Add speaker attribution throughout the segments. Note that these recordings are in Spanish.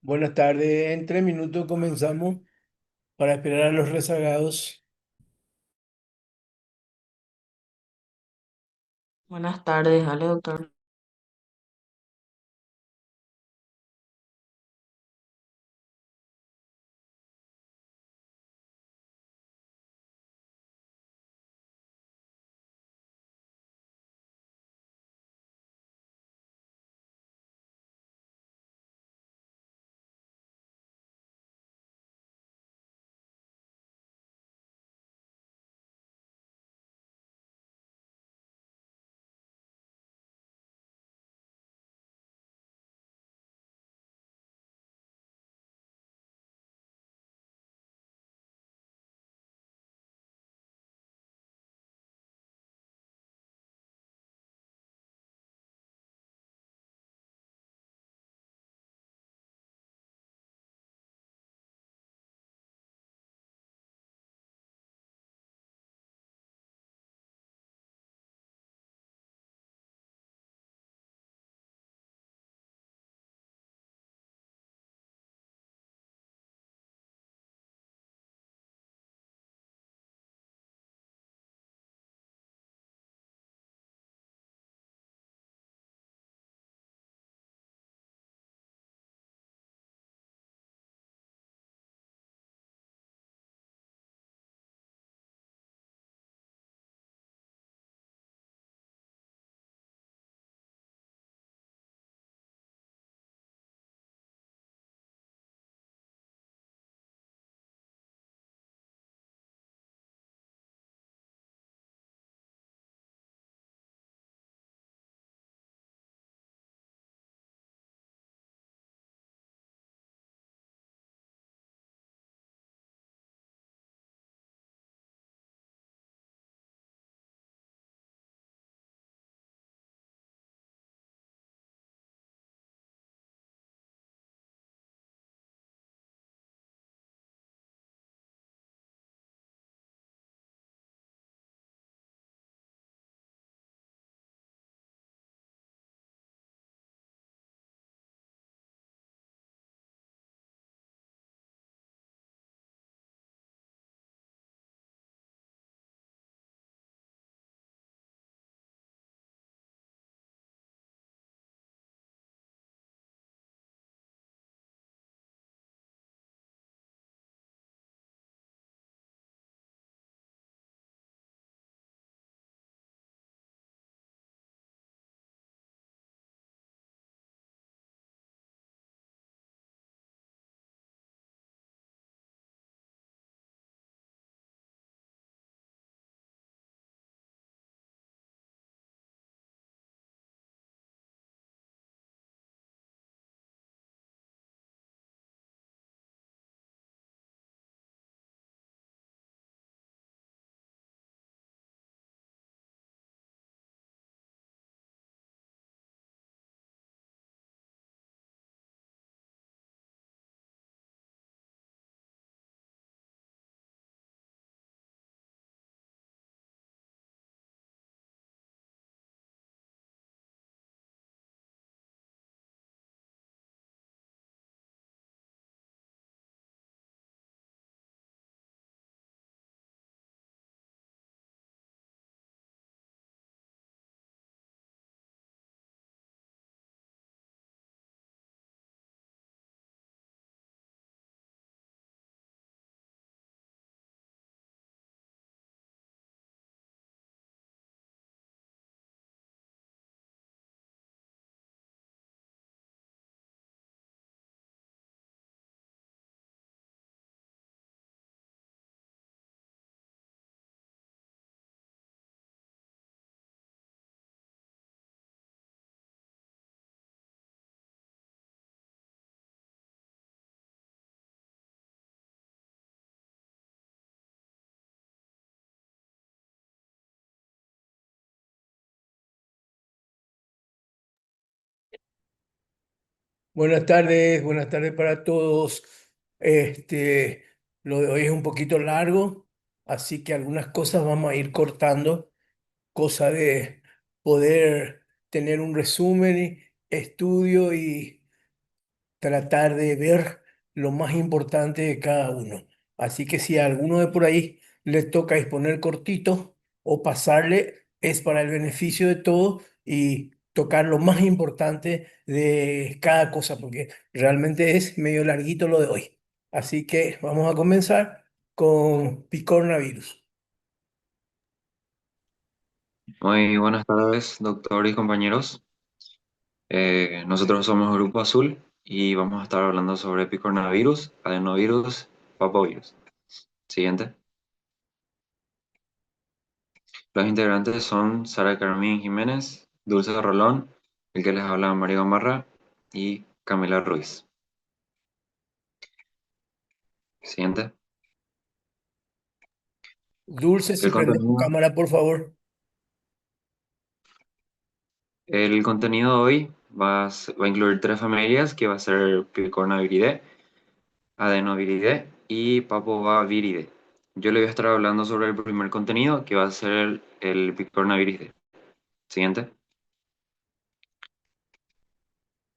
Speaker 1: Buenas tardes, en 3 minutos comenzamos para esperar a los rezagados.
Speaker 2: Buenas tardes, dale, doctor.
Speaker 1: Buenas tardes para todos. Este, lo de hoy es un poquito largo, así que algunas cosas vamos a ir cortando, cosa de poder tener un resumen, estudio y tratar de ver lo más importante de cada uno. Así que si a alguno de por ahí le toca exponer cortito o pasarle, es para el beneficio de todos y tocar lo más importante de cada cosa, porque realmente es medio larguito lo de hoy. Así que vamos a comenzar con Picornavirus.
Speaker 3: Muy buenas tardes, doctor y compañeros. Nosotros somos Grupo Azul y vamos a estar hablando sobre picornavirus, adenovirus, papovirus. Siguiente. Los integrantes son Sara Carmín Jiménez, Dulce Rolón, el que les habla Mario Gamarra y Camila Ruiz. Siguiente.
Speaker 1: Dulce, si
Speaker 3: El
Speaker 1: prende tu
Speaker 3: contenido,
Speaker 1: cámara, por favor.
Speaker 3: el contenido de hoy va a incluir tres familias que va a ser Picornaviridae, Adenoviridae y Papovaviridae. Yo le voy a estar hablando sobre el primer contenido, que va a ser el picornaviridae. Siguiente.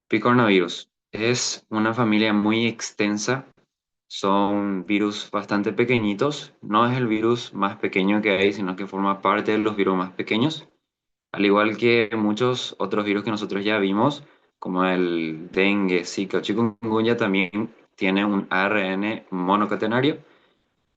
Speaker 3: Picornavirus. Es una familia muy extensa. Son virus bastante pequeñitos. No es el virus más pequeño que hay, sino que forma parte de los virus más pequeños. Al igual que muchos otros virus que nosotros ya vimos, como el dengue, Zika, chikungunya, también tiene un ARN monocatenario.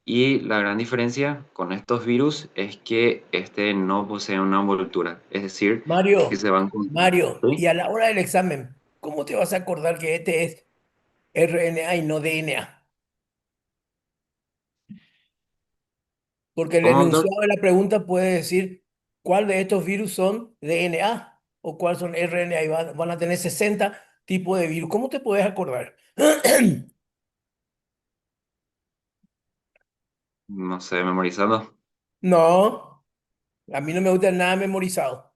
Speaker 3: Y la gran diferencia con estos virus es que este no posee una envoltura, es decir, que
Speaker 1: Mario,
Speaker 3: se van
Speaker 1: Mario,
Speaker 3: ¿sí?
Speaker 1: y a la hora del examen, ¿cómo te vas a acordar que este es RNA y no DNA? Porque el
Speaker 3: ¿Cómo, doctor?
Speaker 1: enunciado de la pregunta puede decir cuál de estos virus son DNA o cuáles son RNA y van a tener 60 tipos de virus. ¿Cómo te puedes acordar?
Speaker 3: No sé, memorizando.
Speaker 1: No, a mí no me gusta nada memorizado.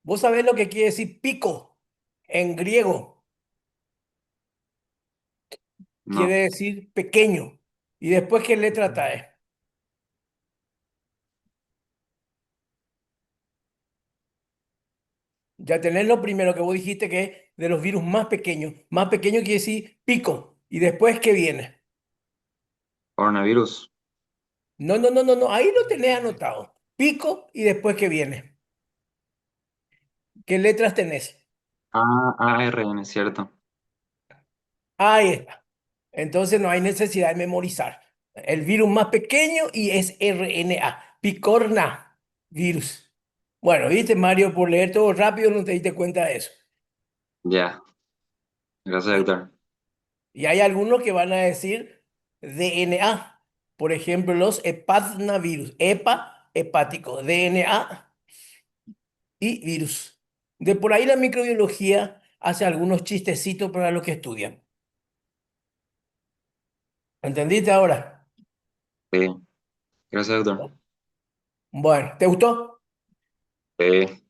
Speaker 1: ¿Vos sabés lo que quiere decir pico en griego? Quiere
Speaker 3: No,
Speaker 1: decir pequeño. ¿Y después qué letra trae? Ya tenés lo primero que vos dijiste que es de los virus más pequeños. Más pequeño quiere decir pico. ¿Y después qué viene?
Speaker 3: coronavirus.
Speaker 1: No, no, no, no, no. Ahí lo tenés anotado. Pico y después qué viene. ¿Qué letras tenés?
Speaker 3: ARN, ¿cierto?
Speaker 1: Ahí está. Entonces no hay necesidad de memorizar. El virus más pequeño y es RNA. Picorna virus. Bueno, viste, Mario, por leer todo rápido no te diste cuenta de eso.
Speaker 3: Ya, gracias, doctor.
Speaker 1: Y hay algunos que van a decir DNA. Por ejemplo, los hepatnavirus. Hepa, hepático. DNA y virus. De por ahí la microbiología hace algunos chistecitos para los que estudian. ¿Entendiste ahora?
Speaker 3: Sí, gracias, doctor.
Speaker 1: Bueno, ¿te gustó?
Speaker 3: Sí,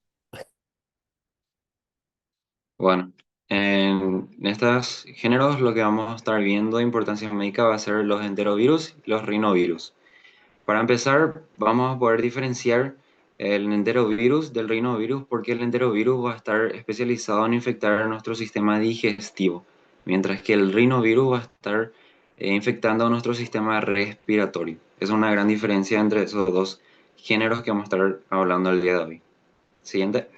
Speaker 3: bueno, en estos géneros lo que vamos a estar viendo de importancia médica va a ser los enterovirus y los rinovirus. Para empezar, vamos a poder diferenciar el enterovirus del rinovirus porque el enterovirus va a estar especializado en infectar nuestro sistema digestivo, mientras que el rinovirus va a estar infectando nuestro sistema respiratorio. Es una gran diferencia entre esos dos géneros que vamos a estar hablando el día de hoy. Siguiente.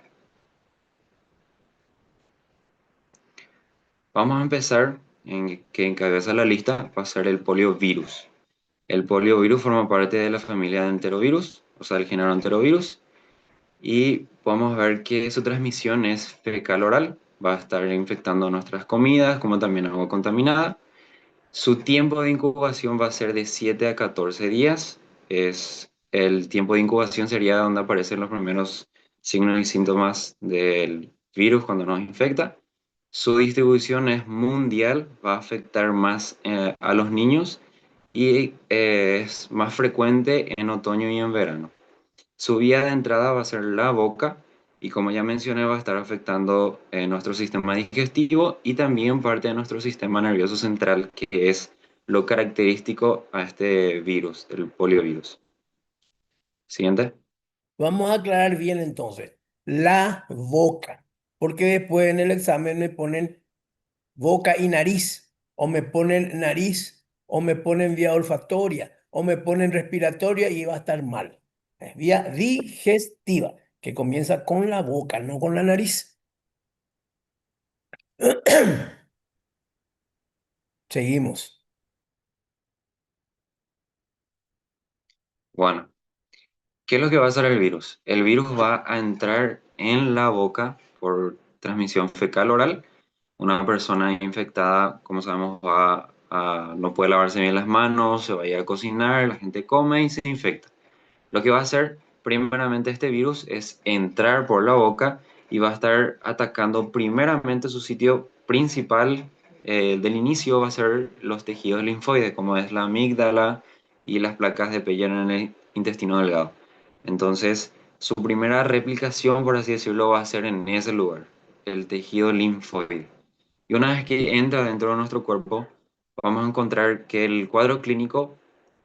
Speaker 3: Vamos a empezar en que encabeza la lista va a ser el poliovirus. El poliovirus forma parte de la familia de enterovirus, o sea, el género enterovirus. Y podemos ver que su transmisión es fecal-oral, va a estar infectando nuestras comidas, como también agua contaminada. Su tiempo de incubación va a ser de 7 a 14 días. El tiempo de incubación sería donde aparecen los primeros signos y síntomas del virus cuando nos infecta. Su distribución es mundial, va a afectar más a los niños y es más frecuente en otoño y en verano. Su vía de entrada va a ser la boca y como ya mencioné va a estar afectando nuestro sistema digestivo y también parte de nuestro sistema nervioso central, que es lo característico a este virus, el poliovirus. Siguiente.
Speaker 1: Vamos a aclarar bien entonces. La boca. Porque después en el examen me ponen boca y nariz, o me ponen nariz, o me ponen vía olfatoria, o me ponen respiratoria y va a estar mal. Es vía digestiva, que comienza con la boca, no con la nariz. Seguimos.
Speaker 3: Bueno, ¿qué es lo que va a hacer el virus? El virus va a entrar en la boca por transmisión fecal oral. Una persona infectada, como sabemos, no puede lavarse bien las manos, se va a ir a cocinar, la gente come y se infecta. Lo que va a hacer primeramente este virus es entrar por la boca y va a estar atacando primeramente su sitio principal del inicio, va a ser los tejidos linfoides, como es la amígdala y las placas de Peyer en el intestino delgado. Entonces, su primera replicación, por así decirlo, va a ser en ese lugar, el tejido linfoide. Y una vez que entra dentro de nuestro cuerpo, vamos a encontrar que el cuadro clínico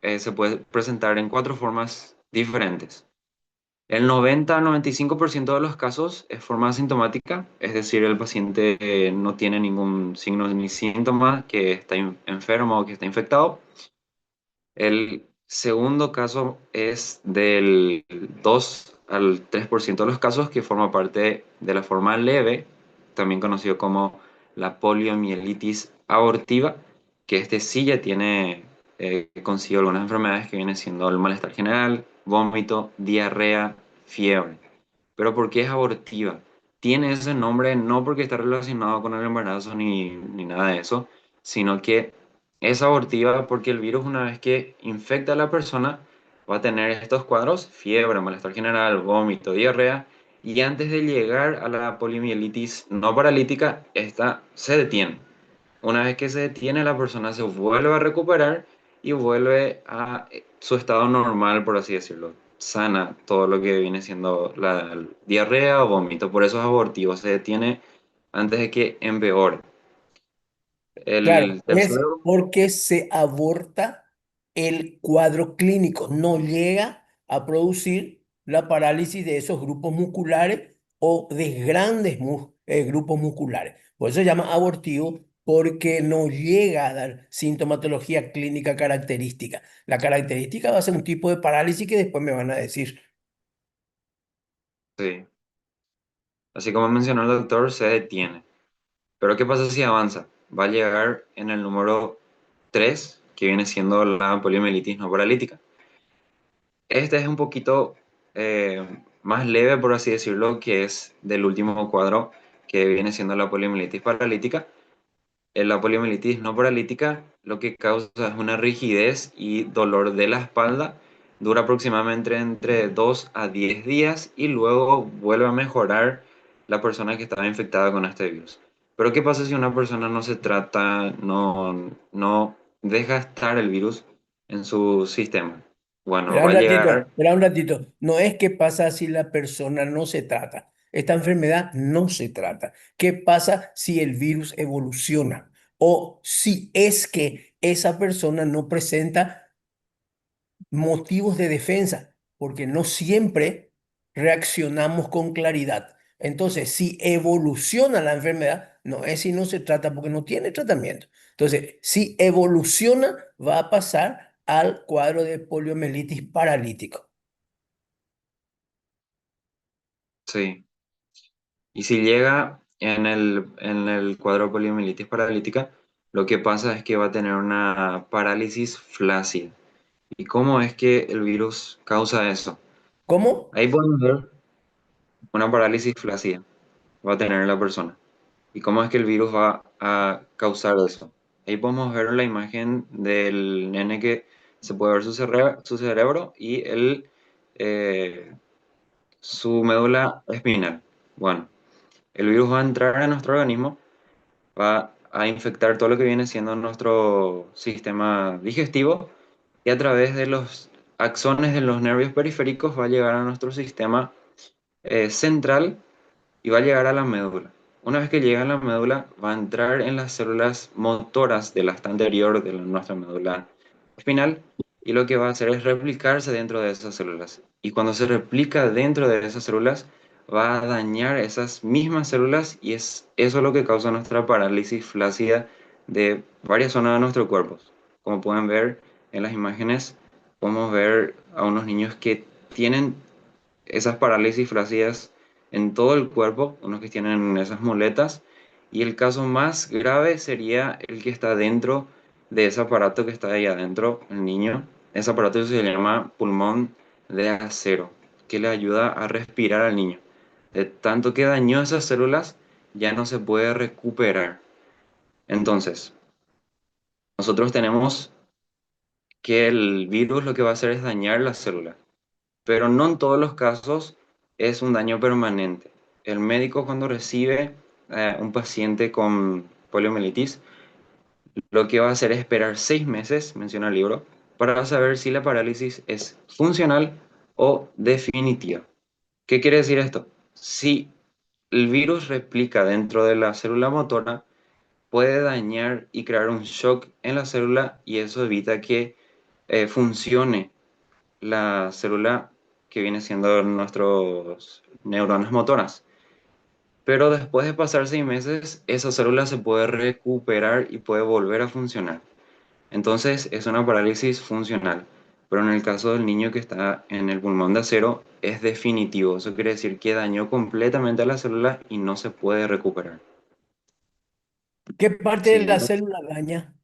Speaker 3: se puede presentar en cuatro formas diferentes. El 90-95% de los casos es forma asintomática, es decir, el paciente no tiene ningún signo ni síntoma que está enfermo o que está infectado. El segundo caso es del 2 al 3% de los casos que forma parte de la forma leve, también conocido como la poliomielitis abortiva, que este sí ya tiene consigo algunas enfermedades que vienen siendo el malestar general, vómito, diarrea, fiebre. Pero ¿por qué es abortiva? Tiene ese nombre no porque está relacionado con el embarazo ni nada de eso, sino que es abortiva porque el virus una vez que infecta a la persona va a tener estos cuadros, fiebre, malestar general, vómito, diarrea, y antes de llegar a la poliomielitis no paralítica, esta se detiene. Una vez que se detiene, la persona se vuelve a recuperar y vuelve a su estado normal, por así decirlo. Sana todo lo que viene siendo la diarrea o vómito. Por eso es abortivo, se detiene antes de que empeore.
Speaker 1: Claro,
Speaker 3: El
Speaker 1: es
Speaker 3: tercero,
Speaker 1: porque se aborta el cuadro clínico, no llega a producir la parálisis de esos grupos musculares o de grandes grupos musculares. Por eso se llama abortivo, porque no llega a dar sintomatología clínica característica. La característica va a ser un tipo de parálisis que después me van a decir.
Speaker 3: sí. Así como mencionó el doctor, se detiene. Pero ¿qué pasa si avanza? Va a llegar en el número 3 que viene siendo la poliomielitis no paralítica. Este es un poquito más leve, por así decirlo, que es del último cuadro, que viene siendo la poliomielitis paralítica. En la poliomielitis no paralítica lo que causa es una rigidez y dolor de la espalda. Dura aproximadamente entre 2 a 10 días y luego vuelve a mejorar la persona que estaba infectada con este virus. Pero ¿qué pasa si una persona no se trata, no deja estar el virus en su sistema? Bueno,
Speaker 1: Espera
Speaker 3: va
Speaker 1: un
Speaker 3: a
Speaker 1: ratito,
Speaker 3: llegar,
Speaker 1: espera un ratito. No es qué pasa si la persona no se trata. Esta enfermedad no se trata. ¿Qué pasa si el virus evoluciona? O si es que esa persona no presenta motivos de defensa, porque no siempre reaccionamos con claridad. Entonces, si evoluciona la enfermedad, no es si no se trata porque no tiene tratamiento. Entonces, si evoluciona, va a pasar al cuadro de poliomielitis paralítico.
Speaker 3: sí. Y si llega en el cuadro de poliomielitis paralítica, lo que pasa es que va a tener una parálisis flácida. ¿Y cómo es que el virus causa eso?
Speaker 1: ¿Cómo?
Speaker 3: Ahí podemos ver una parálisis flácida, va a tener la persona. ¿Y cómo es que el virus va a causar eso? Ahí podemos ver la imagen del nene que se puede ver su cerebro y eh, su médula espinal. Bueno, el virus va a entrar a nuestro organismo, va a infectar todo lo que viene siendo nuestro sistema digestivo y a través de los axones de los nervios periféricos va a llegar a nuestro sistema central y va a llegar a la médula. Una vez que llega a la médula, va a entrar en las células motoras del asta anterior de nuestra médula espinal y lo que va a hacer es replicarse dentro de esas células. Y cuando se replica dentro de esas células, va a dañar esas mismas células y es eso lo que causa nuestra parálisis flácida de varias zonas de nuestro cuerpo. Como pueden ver en las imágenes, podemos ver a unos niños que tienen esas parálisis flácidas en todo el cuerpo, unos que tienen esas muletas, y el caso más grave sería el que está dentro de ese aparato que está ahí adentro, el niño. Ese aparato se llama pulmón de acero, que le ayuda a respirar al niño. De tanto que dañó esas células, ya no se puede recuperar. Entonces, nosotros tenemos que el virus lo que va a hacer es dañar las células, pero no en todos los casos es un daño permanente. El médico cuando recibe un paciente con poliomielitis, lo que va a hacer es esperar 6 meses, menciona el libro, para saber si la parálisis es funcional o definitiva. ¿Qué quiere decir esto? Si el virus replica dentro de la célula motora, puede dañar y crear un shock en la célula y eso evita que funcione la célula que viene siendo nuestros neuronas motoras. Pero después de pasar 6 meses, esa célula se puede recuperar y puede volver a funcionar. Entonces es una parálisis funcional. Pero en el caso del niño que está en el pulmón de acero, es definitivo. Eso quiere decir que dañó completamente a la célula y no se puede recuperar.
Speaker 1: ¿Qué parte de la
Speaker 3: Siguiendo,
Speaker 1: célula daña?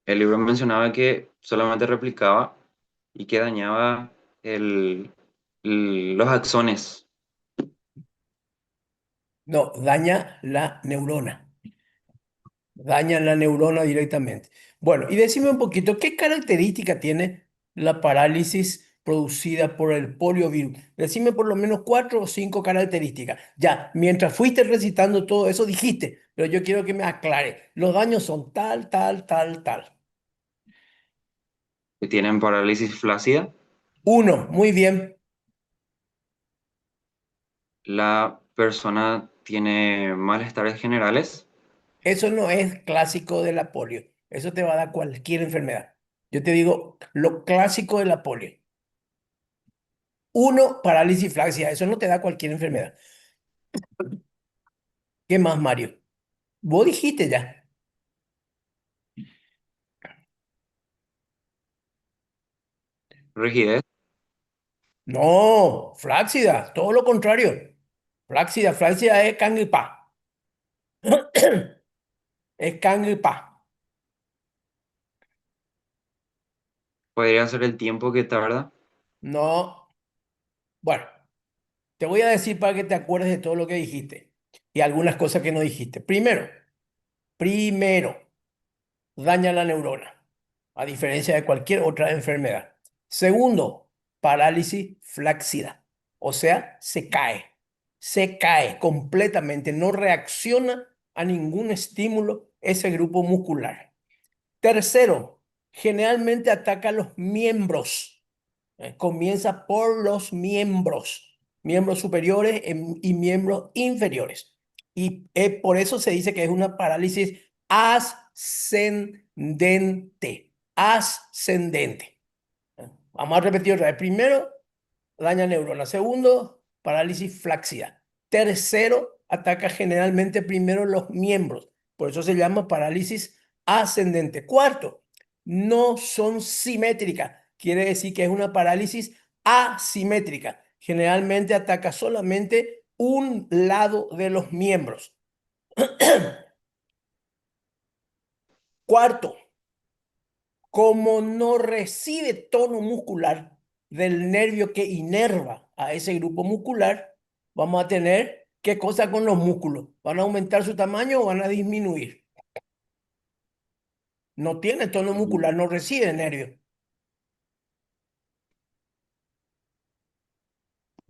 Speaker 3: el libro mencionaba que solamente replicaba y que dañaba el, los axones.
Speaker 1: No, daña la neurona. Dañan la neurona directamente. Bueno, y decime un poquito, ¿qué característica tiene la parálisis producida por el poliovirus? Decime por lo menos 4 o 5 características. Ya, mientras fuiste recitando todo eso, dijiste, pero yo quiero que me aclare. Los daños son tal, tal, tal, tal.
Speaker 3: Que tienen parálisis flácida.
Speaker 1: Uno, muy bien.
Speaker 3: La persona tiene malestares generales.
Speaker 1: Eso no es clásico de la polio. Eso te va a dar cualquier enfermedad. Yo te digo lo clásico de la polio. Uno, parálisis flácida. Eso no te da cualquier enfermedad. ¿Qué más, Mario? Vos dijiste ya.
Speaker 3: Rigidez.
Speaker 1: No, flácida, todo lo contrario. Flácida, flácida es canguipá. Es canguipá.
Speaker 3: Podría ser el tiempo que tarda.
Speaker 1: No. Bueno, te voy a decir para que te acuerdes de todo lo que dijiste y algunas cosas que no dijiste. Primero, daña la neurona, a diferencia de cualquier otra enfermedad. Segundo, parálisis flácida, o sea, se cae completamente, no reacciona a ningún estímulo ese grupo muscular. Tercero, generalmente ataca a los miembros. Comienza por los miembros, miembros superiores y miembros inferiores. Y por eso se dice que es una parálisis ascendente. Ascendente. Vamos a repetir otra vez. Primero, daña neuronas. Segundo, parálisis flácida. Tercero, ataca generalmente primero los miembros. Por eso se llama parálisis ascendente. Cuarto, no son simétricas. Quiere decir que es una parálisis asimétrica. Generalmente ataca solamente un lado de los miembros. Cuarto, como no recibe tono muscular del nervio que inerva a ese grupo muscular, vamos a tener qué cosa con los músculos. ¿Van a aumentar su tamaño o van a disminuir? No tiene tono muscular, no recibe nervio.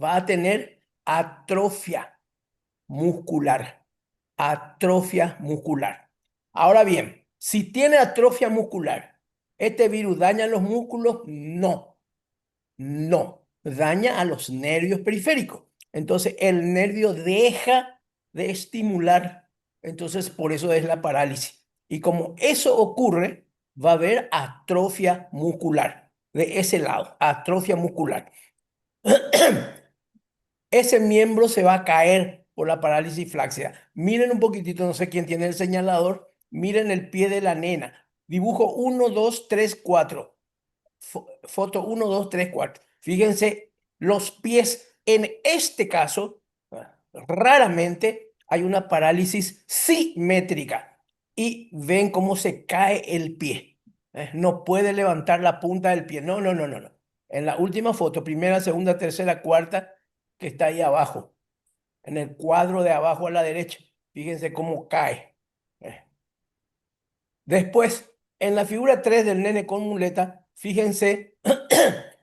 Speaker 1: Va a tener atrofia muscular. Atrofia muscular. Ahora bien, si tiene atrofia muscular, ¿este virus daña los músculos? No. No, daña a los nervios periféricos. Entonces el nervio deja de estimular. Entonces por eso es la parálisis. Y como eso ocurre, va a haber atrofia muscular de ese lado, atrofia muscular. ese miembro se va a caer por la parálisis flácida. Miren un poquitito, no sé quién tiene el señalador, miren el pie de la nena. Dibujo 1, 2, 3, 4. Foto 1, 2, 3, 4. Fíjense, los pies en este caso, raramente hay una parálisis simétrica. Y ven cómo se cae el pie. No puede levantar la punta del pie. No, no, no, no, no. En la última foto, primera, segunda, tercera, cuarta, que está ahí abajo, en el cuadro de abajo a la derecha. Fíjense cómo cae. Después, en la figura 3 del nene con muleta, fíjense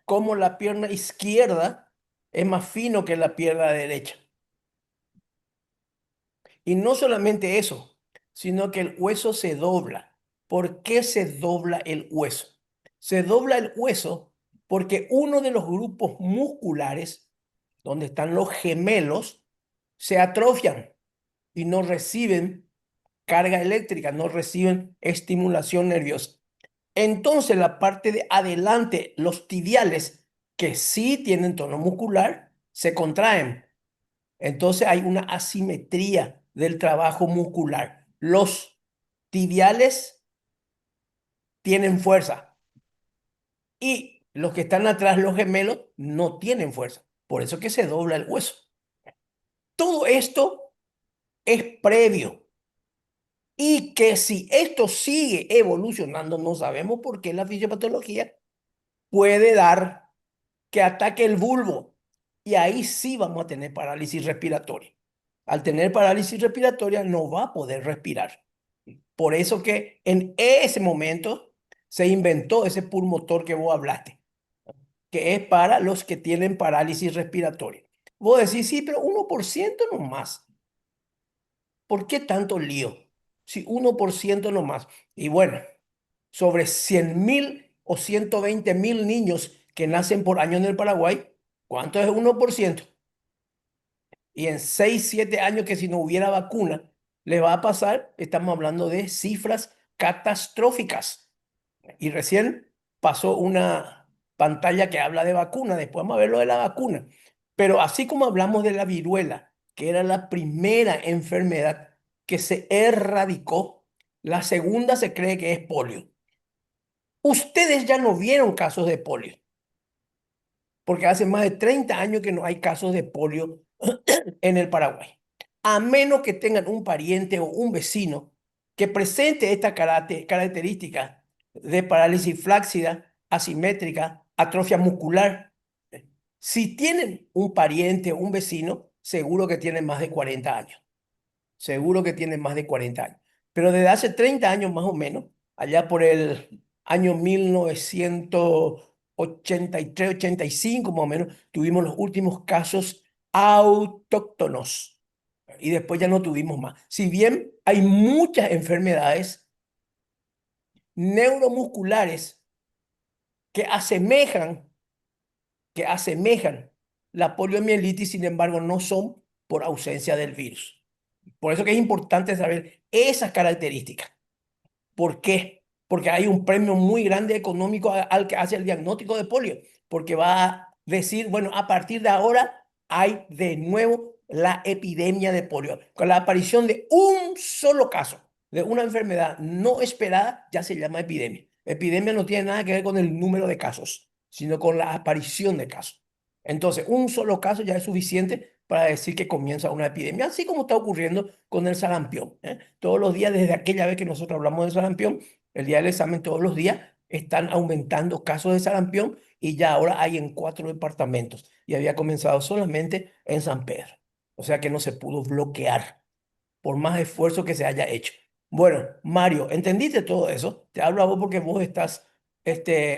Speaker 1: cómo la pierna izquierda es más fino que la pierna derecha. Y no solamente eso, sino que el hueso se dobla. ¿Por qué se dobla el hueso? Se dobla el hueso porque uno de los grupos musculares, donde están los gemelos, se atrofian y no reciben carga eléctrica, no reciben estimulación nerviosa. Entonces la parte de adelante, los tibiales, que sí tienen tono muscular, se contraen. Entonces hay una asimetría del trabajo muscular. Los tibiales tienen fuerza y los que están atrás, los gemelos, no tienen fuerza. Por eso que se dobla el hueso. Todo esto es previo. Y que si esto sigue evolucionando, no sabemos por qué la fisiopatología puede dar que ataque el bulbo. Y ahí sí vamos a tener parálisis respiratoria. Al tener parálisis respiratoria no va a poder respirar. Por eso que en ese momento se inventó ese pulmotor que vos hablaste, que es para los que tienen parálisis respiratoria. Vos decís, sí, pero 1% nomás. ¿Por qué tanto lío? Si 1% nomás. Y bueno, sobre 100.000 o 120.000 niños que nacen por año en el Paraguay, ¿cuánto es 1%? Y en 6, 7 años que si no hubiera vacuna, le va a pasar, estamos hablando de cifras catastróficas. Y recién pasó una pantalla que habla de vacuna, después vamos a ver lo de la vacuna. Pero así como hablamos de la viruela, que era la primera enfermedad que se erradicó, la segunda se cree que es polio. Ustedes ya no vieron casos de polio, porque hace más de 30 años que no hay casos de polio en el Paraguay. A menos que tengan un pariente o un vecino que presente esta característica de parálisis flácida, asimétrica, atrofia muscular. Si tienen un pariente o un vecino, seguro que tienen más de 40 años. Seguro que tienen más de 40 años. Pero desde hace 30 años más o menos, allá por el año 1983, 85 más o menos, tuvimos los últimos casos autóctonos y después ya no tuvimos más. Si bien hay muchas enfermedades neuromusculares que asemejan la poliomielitis, sin embargo, no son por ausencia del virus. Por eso que es importante saber esas características. ¿Por qué? Porque hay un premio muy grande económico al que hace el diagnóstico de polio, porque va a decir, bueno, a partir de ahora hay de nuevo la epidemia de polio. Con la aparición de un solo caso de una enfermedad no esperada, ya se llama epidemia. Epidemia no tiene nada que ver con el número de casos, sino con la aparición de casos. Entonces, un solo caso ya es suficiente para decir que comienza una epidemia, así como está ocurriendo con el sarampión. Todos los días, desde aquella vez que nosotros hablamos del sarampión, el día del examen, todos los días están aumentando casos de sarampión y ya ahora hay en 4 departamentos y había comenzado solamente en San Pedro. O sea que no se pudo bloquear por más esfuerzo que se haya hecho. Bueno, Mario, ¿entendiste todo eso? Te hablo a vos porque vos estás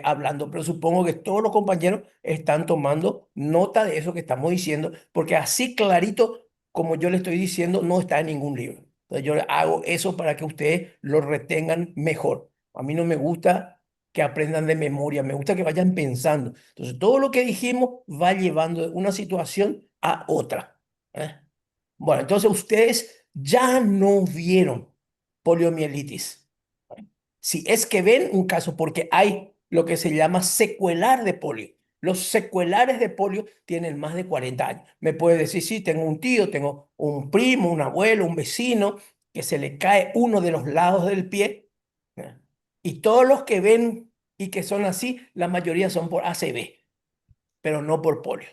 Speaker 1: hablando, pero supongo que todos los compañeros están tomando nota de eso que estamos diciendo, porque así clarito como yo le estoy diciendo, no está en ningún libro. Entonces yo hago eso para que ustedes lo retengan mejor. A mí no me gusta que aprendan de memoria, me gusta que vayan pensando. Entonces todo lo que dijimos va llevando de una situación a otra. ¿eh? Bueno, entonces ustedes ya no vieron poliomielitis. Si es que ven un caso, porque hay lo que se llama secuelar de polio. Los secuelares de polio tienen más de 40 años. Me puede decir, sí, tengo un tío, tengo un primo, un abuelo, un vecino, que se le cae uno de los lados del pie. ¿eh? Y todos los que ven y que son así, la mayoría son por ACV, pero no por polio.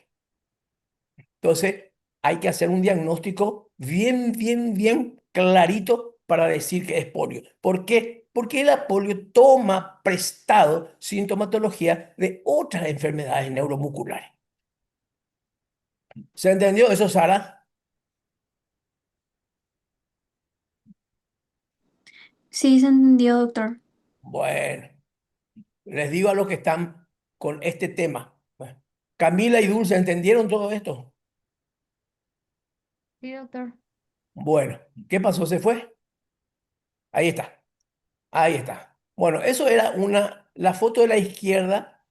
Speaker 1: Entonces, hay que hacer un diagnóstico bien, bien, bien clarito para decir que es polio. ¿Por qué? Porque la polio toma prestado sintomatología de otras enfermedades neuromusculares. ¿Se entendió eso, Sara?
Speaker 4: Sí, se entendió, doctor.
Speaker 1: Bueno, les digo a los que están con este tema. Bueno, Camila y Dulce, ¿entendieron todo esto?
Speaker 4: Sí, doctor.
Speaker 1: Bueno, ¿qué pasó? ¿Se fue? Ahí está, ahí está. Bueno, eso era la foto de la izquierda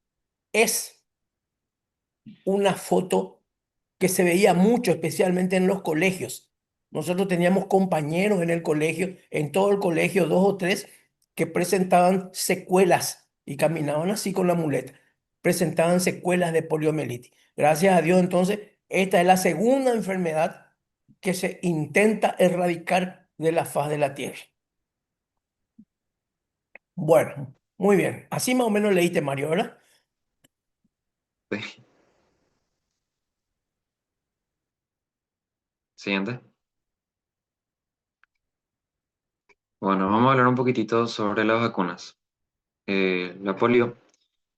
Speaker 1: es una foto que se veía mucho, especialmente en los colegios. Nosotros teníamos compañeros en el colegio, en todo el colegio, dos o tres, que presentaban secuelas y caminaban así con la muleta. Presentaban secuelas de poliomielitis. Gracias a Dios, entonces, esta es la segunda enfermedad que se intenta erradicar de la faz de la tierra. Bueno, muy bien. Así más o menos leíste, Mario, ¿verdad?
Speaker 3: Sí. Siguiente. Bueno, vamos a hablar un poquitito sobre las vacunas. La polio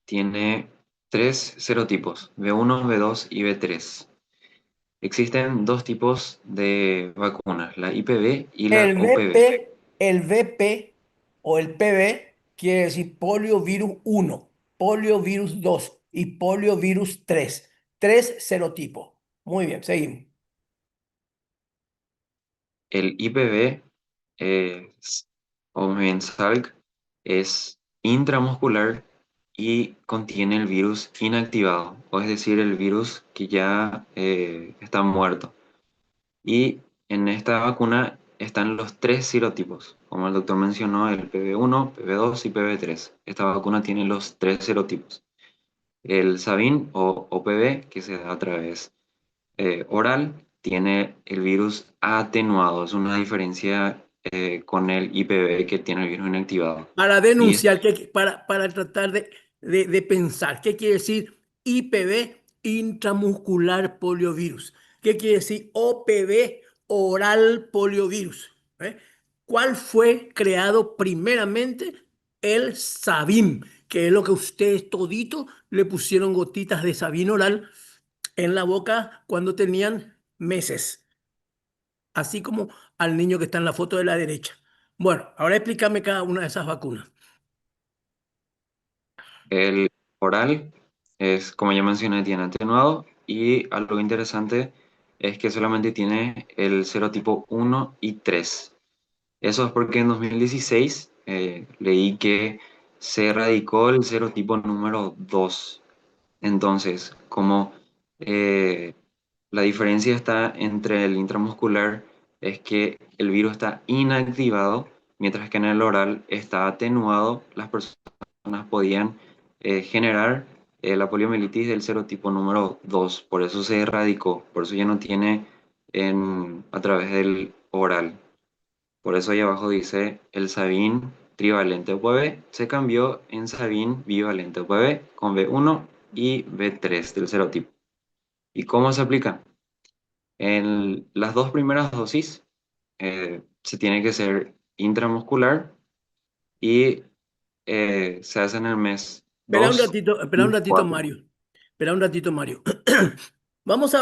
Speaker 3: tiene tres serotipos, B1, B2 y B3. Existen dos tipos de vacunas, la IPV y la OPV.
Speaker 1: El VP o el PB quiere decir poliovirus 1, poliovirus 2 y poliovirus 3. Tres serotipos. Muy bien, seguimos.
Speaker 3: El IPV o más bien SALC es intramuscular y contiene el virus inactivado, o es decir, el virus que ya está muerto. Y en esta vacuna están los tres serotipos, como el doctor mencionó, el PB1, PB2 y PB3. Esta vacuna tiene los tres serotipos. El Sabin o OPV, que se da a través oral, tiene el virus atenuado. Es una diferencia con el IPV que tiene el virus inactivado.
Speaker 1: Para
Speaker 3: Y es
Speaker 1: denunciar, para tratar de pensar, ¿qué quiere decir IPV, intramuscular poliovirus? ¿Qué quiere decir OPV, oral poliovirus? ¿Eh? ¿Cuál fue creado primeramente? El Sabin, que es lo que ustedes todito le pusieron gotitas de Sabin oral en la boca cuando tenían meses, así como al niño que está en la foto de la derecha. Bueno, ahora explícame cada una de esas vacunas.
Speaker 3: el oral, es como ya mencioné, tiene atenuado. Y algo interesante es que solamente tiene el serotipo 1 y 3. Eso es porque en 2016 leí que se erradicó el serotipo número 2. Entonces, como eh, la diferencia está entre el intramuscular es que el virus está inactivado, mientras que en el oral está atenuado, las personas podían generar la poliomielitis del serotipo número 2. Por eso se erradicó, por eso ya no tiene a través del oral. Por eso ahí abajo dice el Sabin trivalente OPV se cambió en Sabin bivalente OPV con B1 y B3 del serotipo. ¿Y cómo se aplica? En las dos primeras dosis se tiene que ser intramuscular y se hace en el mes 2
Speaker 1: Espera un
Speaker 3: y
Speaker 1: ratito,
Speaker 3: 4.
Speaker 1: Mario. Espera un ratito, Mario. Vamos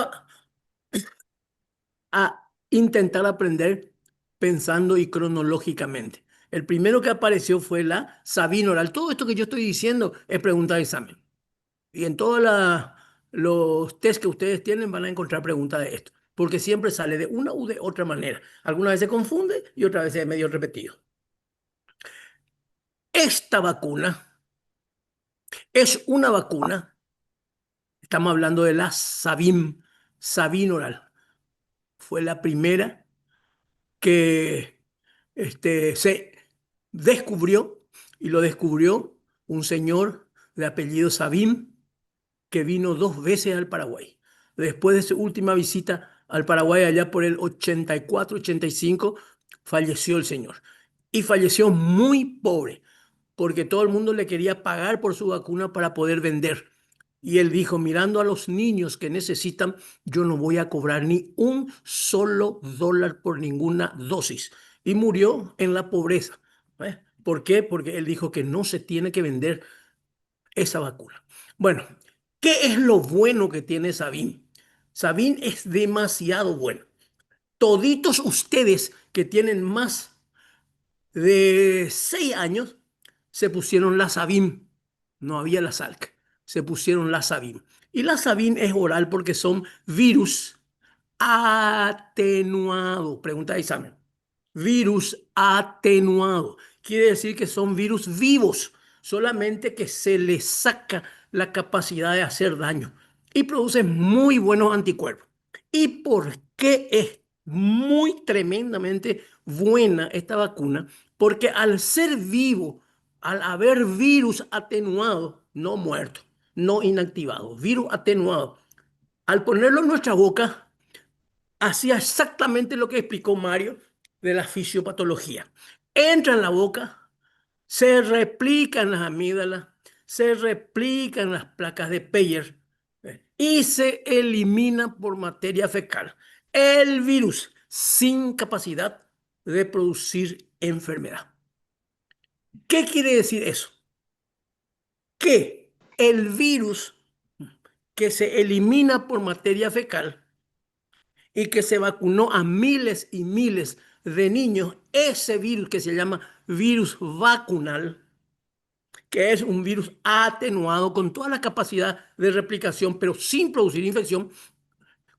Speaker 1: a intentar aprender pensando y cronológicamente. El primero que apareció fue la Sabina oral. Todo esto que yo estoy diciendo es pregunta de examen. Y en todos los test que ustedes tienen van a encontrar preguntas de esto. Porque siempre sale de una u de otra manera. Algunas veces confunde y otras veces es medio repetido. Esta vacuna es una vacuna. Estamos hablando de la Sabin oral. Fue la primera que se descubrió y lo descubrió un señor de apellido Sabin que vino 2 veces al Paraguay. Después de su última visita al Paraguay, allá por el 84, 85, falleció el señor. Y falleció muy pobre, porque todo el mundo le quería pagar por su vacuna para poder vender. Y él dijo, mirando a los niños que necesitan, yo no voy a cobrar ni un solo dólar por ninguna dosis. Y murió en la pobreza. ¿Por qué? Porque él dijo que no se tiene que vender esa vacuna. Bueno, ¿qué es lo bueno que tiene Sabin? Sabin es demasiado bueno. Toditos ustedes que tienen más de 6 años se pusieron la Sabin. No había la Salk. Se pusieron la Sabin. Y la Sabin es oral porque son virus atenuado. Pregunta de examen. Virus atenuado. Quiere decir que son virus vivos, solamente que se les saca la capacidad de hacer daño y producen muy buenos anticuerpos. ¿Y por qué es muy tremendamente buena esta vacuna? Porque al ser vivo, al haber virus atenuado, no muerto, no inactivado, virus atenuado, al ponerlo en nuestra boca, hacía exactamente lo que explicó Mario de la fisiopatología. Entra en la boca, se replican las amígdalas, se replican las placas de Peyer y se elimina por materia fecal el virus sin capacidad de producir enfermedad. ¿Qué quiere decir eso? Que el virus que se elimina por materia fecal y que se vacunó a miles y miles de niños, ese virus que se llama virus vacunal, que es un virus atenuado con toda la capacidad de replicación, pero sin producir infección,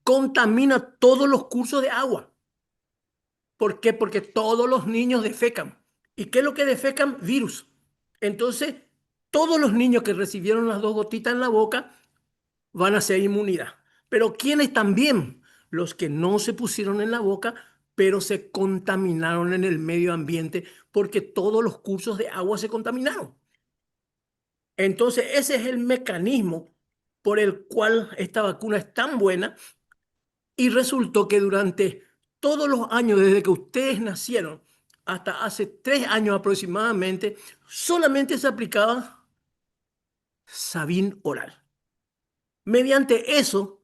Speaker 1: contamina todos los cursos de agua. ¿Por qué? Porque todos los niños defecan. ¿Y qué es lo que defecan? Virus. Entonces, todos los niños que recibieron las 2 gotitas en la boca van a ser inmunidad. Pero ¿quiénes también? Los que no se pusieron en la boca, pero se contaminaron en el medio ambiente porque todos los cursos de agua se contaminaron. Entonces, ese es el mecanismo por el cual esta vacuna es tan buena y resultó que durante todos los años, desde que ustedes nacieron hasta hace 3 años aproximadamente, solamente se aplicaba Sabin oral. Mediante eso,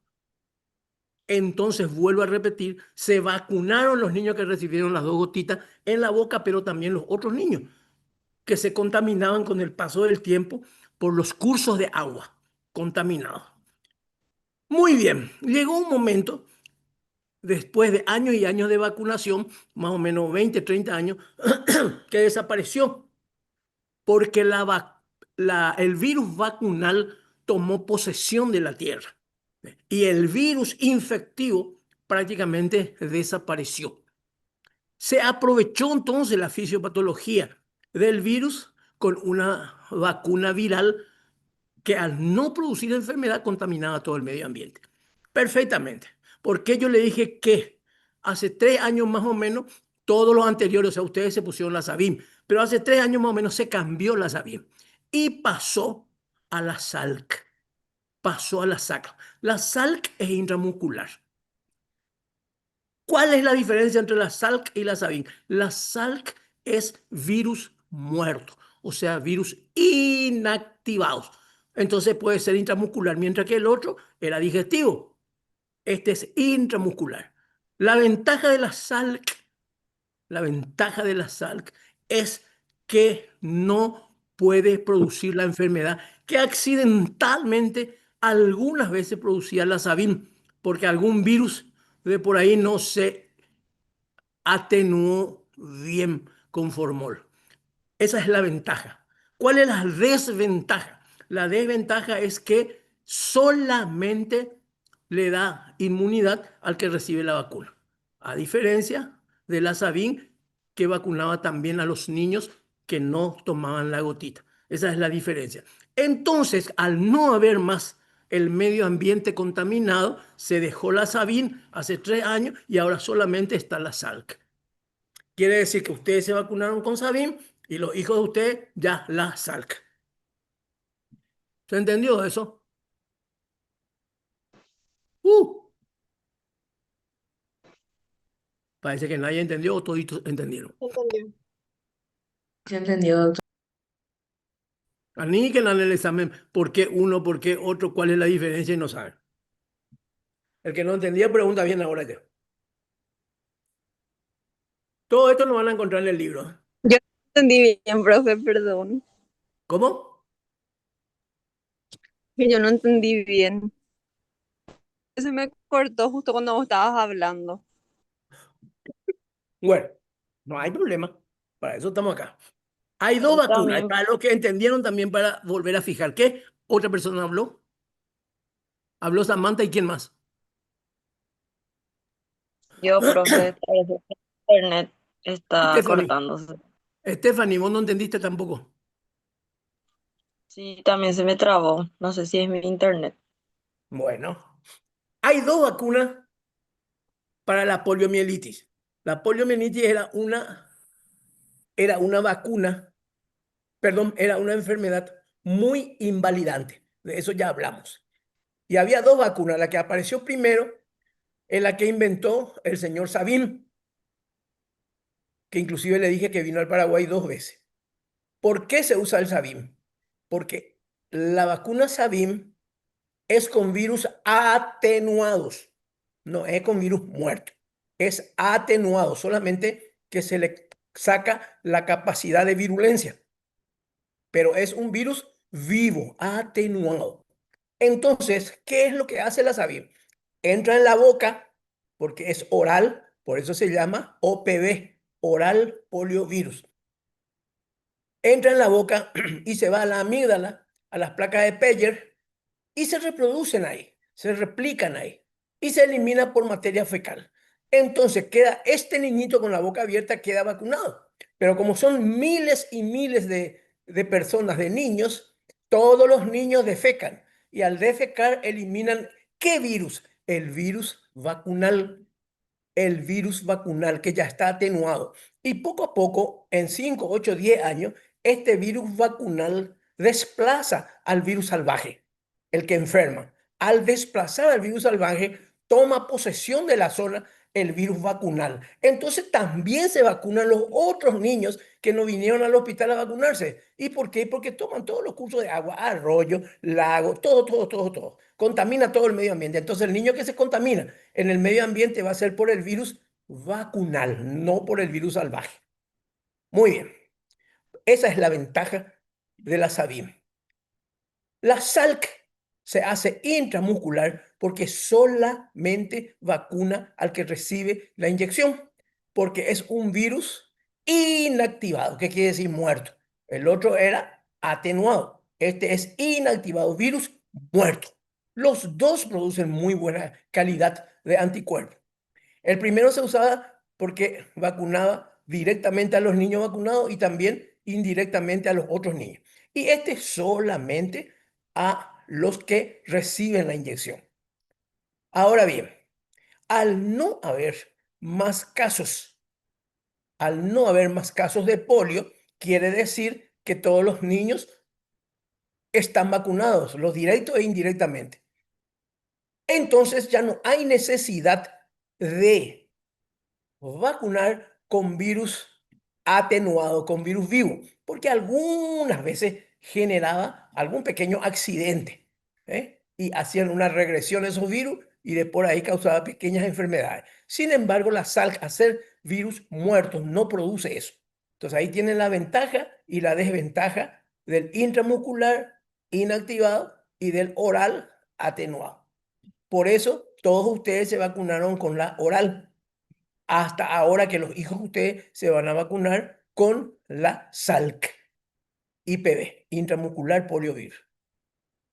Speaker 1: entonces, vuelvo a repetir, se vacunaron los niños que recibieron las 2 gotitas en la boca, pero también los otros niños que se contaminaban con el paso del tiempo por los cursos de agua contaminados. Muy bien, llegó un momento, después de años y años de vacunación, más o menos 20, 30 años, que desapareció porque el virus vacunal tomó posesión de la Tierra y el virus infectivo prácticamente desapareció. Se aprovechó entonces la fisiopatología del virus con una vacuna viral que al no producir enfermedad contaminaba todo el medio ambiente. Perfectamente. Porque yo le dije que hace 3 años más o menos, todos los anteriores, o sea, ustedes se pusieron la Sabin, pero hace 3 años más o menos se cambió la Sabin y pasó a la Salk. Pasó a la Salk. La Salk es intramuscular. ¿Cuál es la diferencia entre la Salk y la Sabin? La Salk es virus muerto, o sea, virus inactivados. Entonces puede ser intramuscular, mientras que el otro era digestivo. Este es intramuscular. La ventaja de la Salk, la ventaja de la Salk es que no puede producir la enfermedad que accidentalmente algunas veces producía la Sabin, porque algún virus de por ahí no se atenuó bien con formol. Esa es la ventaja. ¿Cuál es la desventaja? La desventaja es que solamente le da inmunidad al que recibe la vacuna. A diferencia de la Sabin, que vacunaba también a los niños que no tomaban la gotita. Esa es la diferencia. Entonces, al no haber más el medio ambiente contaminado, se dejó la Sabin hace 3 años y ahora solamente está la Salk. Quiere decir que ustedes se vacunaron con Sabin y los hijos de ustedes ya la Salk. ¿Se entendió eso? Uh, parece que nadie entendió o toditos entendieron.
Speaker 5: Entendió.
Speaker 2: ¿Se entendió, doctor?
Speaker 1: Aniquen en el examen por qué uno, por qué otro, cuál es la diferencia y no saben. El que no entendía pregunta bien ahora ya. Todo esto lo van a encontrar en el libro.
Speaker 5: Yo no entendí bien, profe, perdón.
Speaker 1: ¿Cómo?
Speaker 5: Que yo no entendí bien. Se me cortó justo cuando vos estabas hablando.
Speaker 1: Bueno, no hay problema. Para eso estamos acá. Hay dos
Speaker 5: Yo
Speaker 1: vacunas. Y
Speaker 5: también.
Speaker 1: para los que entendieron también para volver a fijar. ¿Qué otra persona habló? Habló Samantha y quién más.
Speaker 5: Yo, profe, parece que internet está
Speaker 1: Stephanie.
Speaker 5: cortándose.
Speaker 1: Stephanie, vos no entendiste tampoco.
Speaker 5: Sí, también se me trabó. No sé si es mi internet.
Speaker 1: Bueno, hay dos vacunas para la poliomielitis. La poliomielitis era una vacuna, perdón, era una enfermedad muy invalidante. De eso ya hablamos. Y había dos vacunas. La que apareció primero es la que inventó el señor Sabin, que inclusive le dije que vino al Paraguay 2 veces. ¿Por qué se usa el Sabin? Porque la vacuna Sabin es con virus atenuados, no es con virus muerto, es atenuado, solamente que se le saca la capacidad de virulencia, pero es un virus vivo, atenuado. Entonces, ¿qué es lo que hace la Sabin? Entra en la boca porque es oral, por eso se llama OPV, oral poliovirus. Entra en la boca y se va a la amígdala, a las placas de Peyer, y se reproducen ahí, se replican ahí y se elimina por materia fecal. Entonces queda este niñito con la boca abierta, queda vacunado. Pero como son miles y miles de personas, de niños, todos los niños defecan y al defecar eliminan ¿qué virus? El virus vacunal que ya está atenuado. Y poco a poco, en 5, 8, 10 años, este virus vacunal desplaza al virus salvaje, el que enferma. Al desplazar al virus salvaje, toma posesión de la zona el virus vacunal. Entonces también se vacunan los otros niños que no vinieron al hospital a vacunarse. ¿Y por qué? Porque toman todos los cursos de agua, arroyo, lago, todo, todo, todo, todo. Contamina todo el medio ambiente. Entonces el niño que se contamina en el medio ambiente va a ser por el virus vacunal, no por el virus salvaje. Muy bien, esa es la ventaja de la Sabin. La Salk se hace intramuscular porque solamente vacuna al que recibe la inyección, porque es un virus inactivado, ¿qué quiere decir muerto? El otro era atenuado, este es inactivado, virus muerto. Los dos producen muy buena calidad de anticuerpos. El primero se usaba porque vacunaba directamente a los niños vacunados y también indirectamente a los otros niños. Y este solamente a los que reciben la inyección. Ahora bien, al no haber más casos, al no haber más casos de polio, quiere decir que todos los niños están vacunados, los directos e indirectamente. Entonces ya no hay necesidad de vacunar con virus atenuado, con virus vivo, porque algunas veces generaba algún pequeño accidente, ¿eh? Y hacían una regresión de esos virus y de por ahí causaba pequeñas enfermedades. Sin embargo, la sal, hacer virus muertos, no produce eso. Entonces ahí tienen la ventaja y la desventaja del intramuscular inactivado y del oral atenuado. Por eso todos ustedes se vacunaron con la oral hasta ahora que los hijos de ustedes se van a vacunar con la SALC, IPV, intramuscular poliovirus.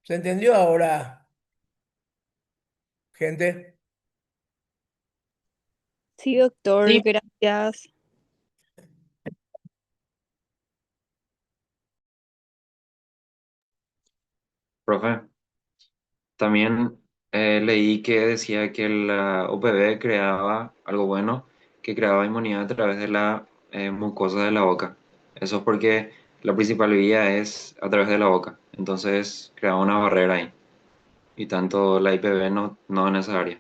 Speaker 1: ¿Se entendió ahora, gente?
Speaker 5: Sí, doctor,
Speaker 2: Sí,
Speaker 5: gracias.
Speaker 3: Profe, también leí que decía que la UPV creaba algo bueno, que creaba inmunidad a través de la mucosa de la boca. Eso es porque la principal vía es a través de la boca. Entonces creaba una barrera ahí. y tanto la IPV no en esa área.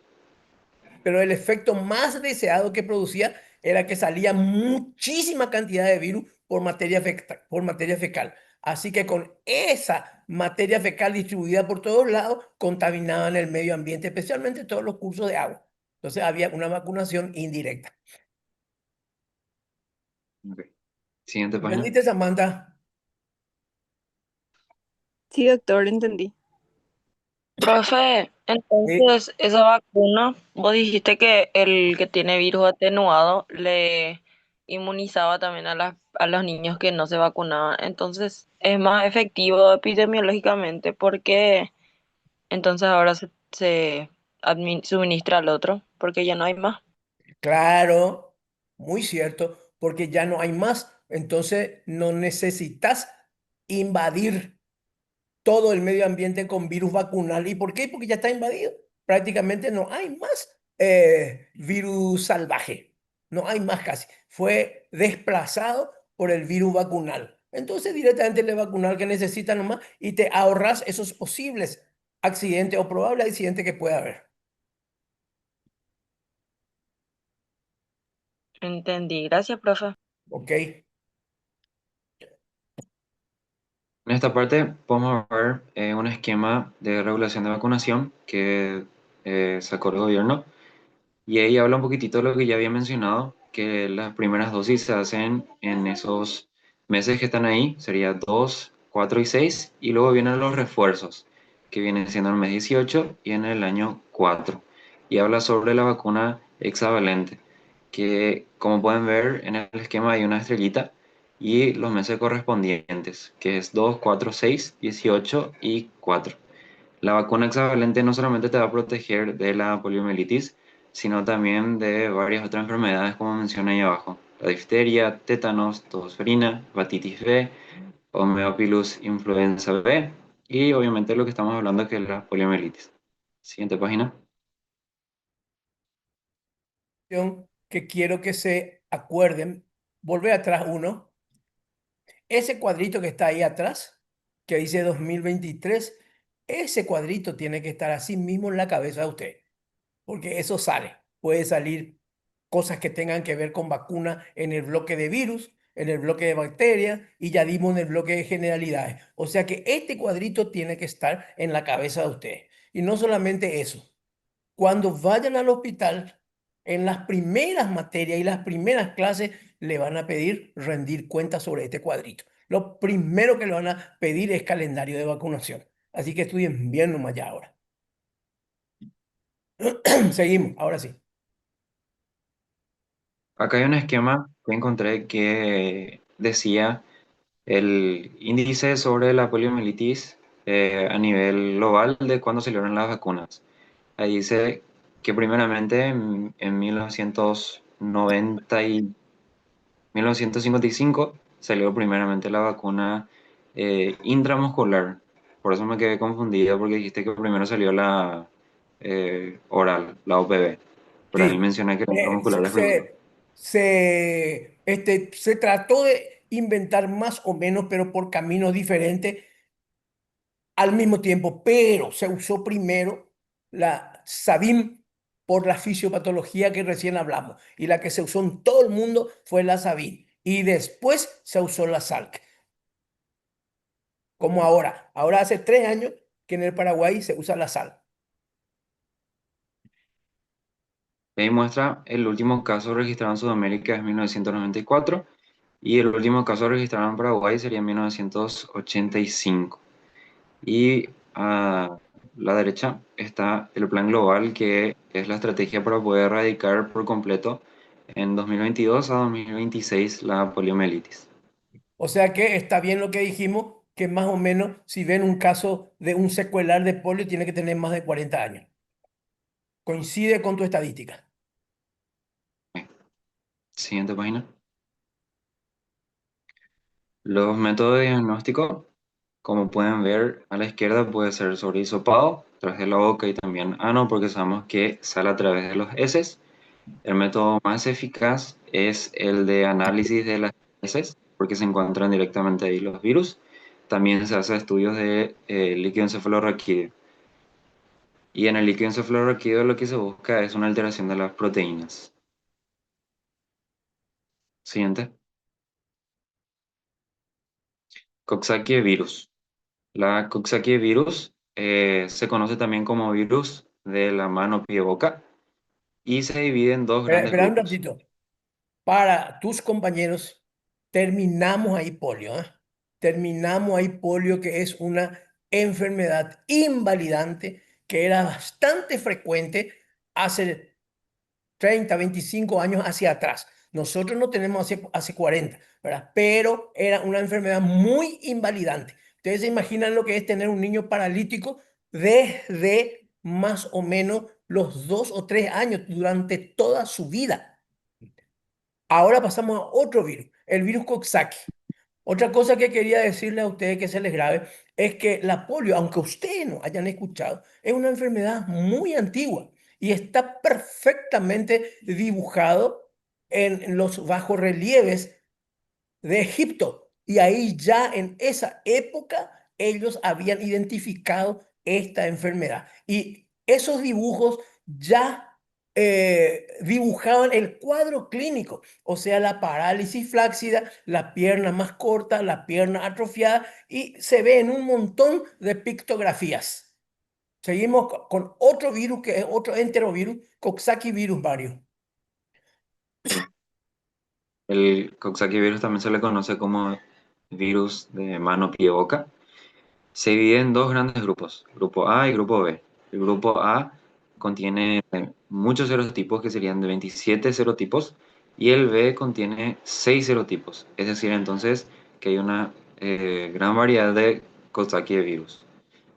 Speaker 1: Pero el efecto más deseado que producía era que salía muchísima cantidad de virus por materia fecal. Así que con esa materia fecal distribuida por todos lados, contaminaban el medio ambiente, especialmente todos los cursos de agua. Entonces había una vacunación indirecta.
Speaker 3: Ok. Siguiente página.
Speaker 1: ¿Entendiste, Samantha?
Speaker 5: Sí, doctor, entendí.
Speaker 2: Profe,
Speaker 1: Sí.
Speaker 2: entonces esa vacuna, vos dijiste que el que tiene virus atenuado le inmunizaba también a los niños que no se vacunaban. Entonces es más efectivo epidemiológicamente porque entonces ahora se suministra al otro, porque ya no hay más.
Speaker 1: Claro, muy cierto, porque ya no hay más. Entonces no necesitas invadir todo el medio ambiente con virus vacunal. ¿Y por qué? Porque ya está invadido. Prácticamente no hay más virus salvaje. No hay más casi. Fue desplazado por el virus vacunal. Entonces directamente el vacunal que necesita nomás y te ahorras esos posibles accidentes o probables accidentes que pueda haber.
Speaker 2: Entendí. Gracias, profe.
Speaker 1: ¿Ok?
Speaker 3: En esta parte podemos ver un esquema de regulación de vacunación que sacó el gobierno y ahí habla un poquitito de lo que ya había mencionado, que las primeras dosis se hacen en esos meses que están ahí, sería 2, 4 y 6 y luego vienen los refuerzos, que vienen siendo en el mes 18 y en el año 4. Y habla sobre la vacuna hexavalente, que como pueden ver en el esquema hay una estrellita y los meses correspondientes, que es 2, 4, 6, 18 y 4. La vacuna hexavalente no solamente te va a proteger de la poliomielitis, sino también de varias otras enfermedades, como menciona ahí abajo. La difteria, tétanos, tosferina, hepatitis B, Homeopilus influenza B y obviamente lo que estamos hablando que es la poliomielitis. Siguiente página.
Speaker 1: Que quiero que se acuerden, volver atrás uno, ese cuadrito que está ahí atrás, que dice 2023, ese cuadrito tiene que estar así mismo en la cabeza de usted, porque eso sale. Puede salir cosas que tengan que ver con vacuna en el bloque de virus, en el bloque de bacterias y ya dimos en el bloque de generalidades. O sea que este cuadrito tiene que estar en la cabeza de usted. Y no solamente eso. Cuando vayan al hospital, en las primeras materias y las primeras clases, le van a pedir rendir cuentas sobre este cuadrito. Lo primero que le van a pedir es calendario de vacunación. Así que estudien bien nomás ya ahora. Seguimos, ahora sí.
Speaker 3: Acá hay un esquema que encontré que decía el índice sobre la poliomielitis a nivel global de cuando salieron las vacunas. Ahí dice que primeramente en 1955 salió primeramente la vacuna intramuscular. Por eso me quedé confundida porque dijiste que primero salió la oral, la OPV. Pero ahí
Speaker 1: Sí,
Speaker 3: mencioné que la
Speaker 1: eh,
Speaker 3: intramuscular
Speaker 1: se,
Speaker 3: es primero.
Speaker 1: se, se trató de inventar más o menos, pero por caminos diferentes al mismo tiempo, pero se usó primero la Sabin por la fisiopatología que recién hablamos, y la que se usó en todo el mundo fue la Sabin, y después se usó la Salk, como ahora. Ahora hace 3 años que en el Paraguay se usa la Sal.
Speaker 3: Ahí muestra el último caso registrado en Sudamérica es 1994 y el último caso registrado en Paraguay sería en 1985. Y a la derecha está el plan global, que es la estrategia para poder erradicar por completo en 2022 a 2026 la poliomielitis.
Speaker 1: O sea que está bien lo que dijimos, que más o menos si ven un caso de un secuelar de polio, tiene que tener más de 40 años. Coincide con tu estadística.
Speaker 3: Siguiente página. Los métodos de diagnóstico, como pueden ver a la izquierda, puede ser sobre hisopado, a través de la boca y también ano, porque sabemos que sale a través de los heces. El método más eficaz es el de análisis de las heces, porque se encuentran directamente ahí los virus. También se hace estudios de líquido encefalorraquídeo. Y en el líquido encefalorraquídeo lo que se busca es una alteración de las proteínas. Siguiente. Coxsackie virus. La Coxsackie virus se conoce también como virus de la mano, pie, boca y se divide en dos
Speaker 1: Espera,
Speaker 3: grandes
Speaker 1: espera un
Speaker 3: grupos.
Speaker 1: ratito. Para tus compañeros, terminamos ahí polio, ¿eh? Terminamos ahí polio, que es una enfermedad invalidante que era bastante frecuente hace 30, 25 años hacia atrás. Nosotros no tenemos hace 40, ¿verdad? Pero era una enfermedad muy invalidante. Ustedes se imaginan lo que es tener un niño paralítico desde más o menos los 2 o 3 años durante toda su vida. Ahora pasamos a otro virus, el virus Coxsackie. Otra cosa que quería decirle a ustedes que se les grave es que la polio, aunque ustedes no hayan escuchado, es una enfermedad muy antigua y está perfectamente dibujado en los bajorrelieves de Egipto. Y ahí ya en esa época ellos habían identificado esta enfermedad. Y esos dibujos ya dibujaban el cuadro clínico, o sea, la parálisis flácida, la pierna más corta, la pierna atrofiada, y se ve en un montón de pictografías. Seguimos con otro virus que es otro enterovirus, Coxsackie virus varios.
Speaker 3: Sí. El Coxsackie virus también se le conoce como virus de mano, pie, boca. Se divide en dos grandes grupos, grupo A y grupo B. El grupo A contiene muchos serotipos, que serían de 27 serotipos, y el B contiene 6 serotipos. Es decir, entonces, que hay una gran variedad de Coxsackie virus.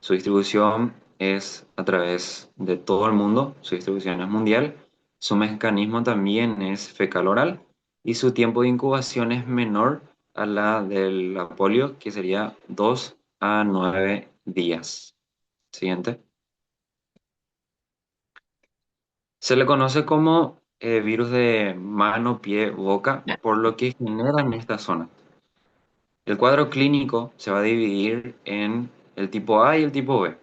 Speaker 3: Su distribución es a través de todo el mundo, su distribución es mundial, su mecanismo también es fecal-oral y su tiempo de incubación es menor a la de la polio, que sería 2 a 9 días. Siguiente. Se le conoce como virus de mano, pie, boca, por lo que genera en esta zona. El cuadro clínico se va a dividir en el tipo A y el tipo B.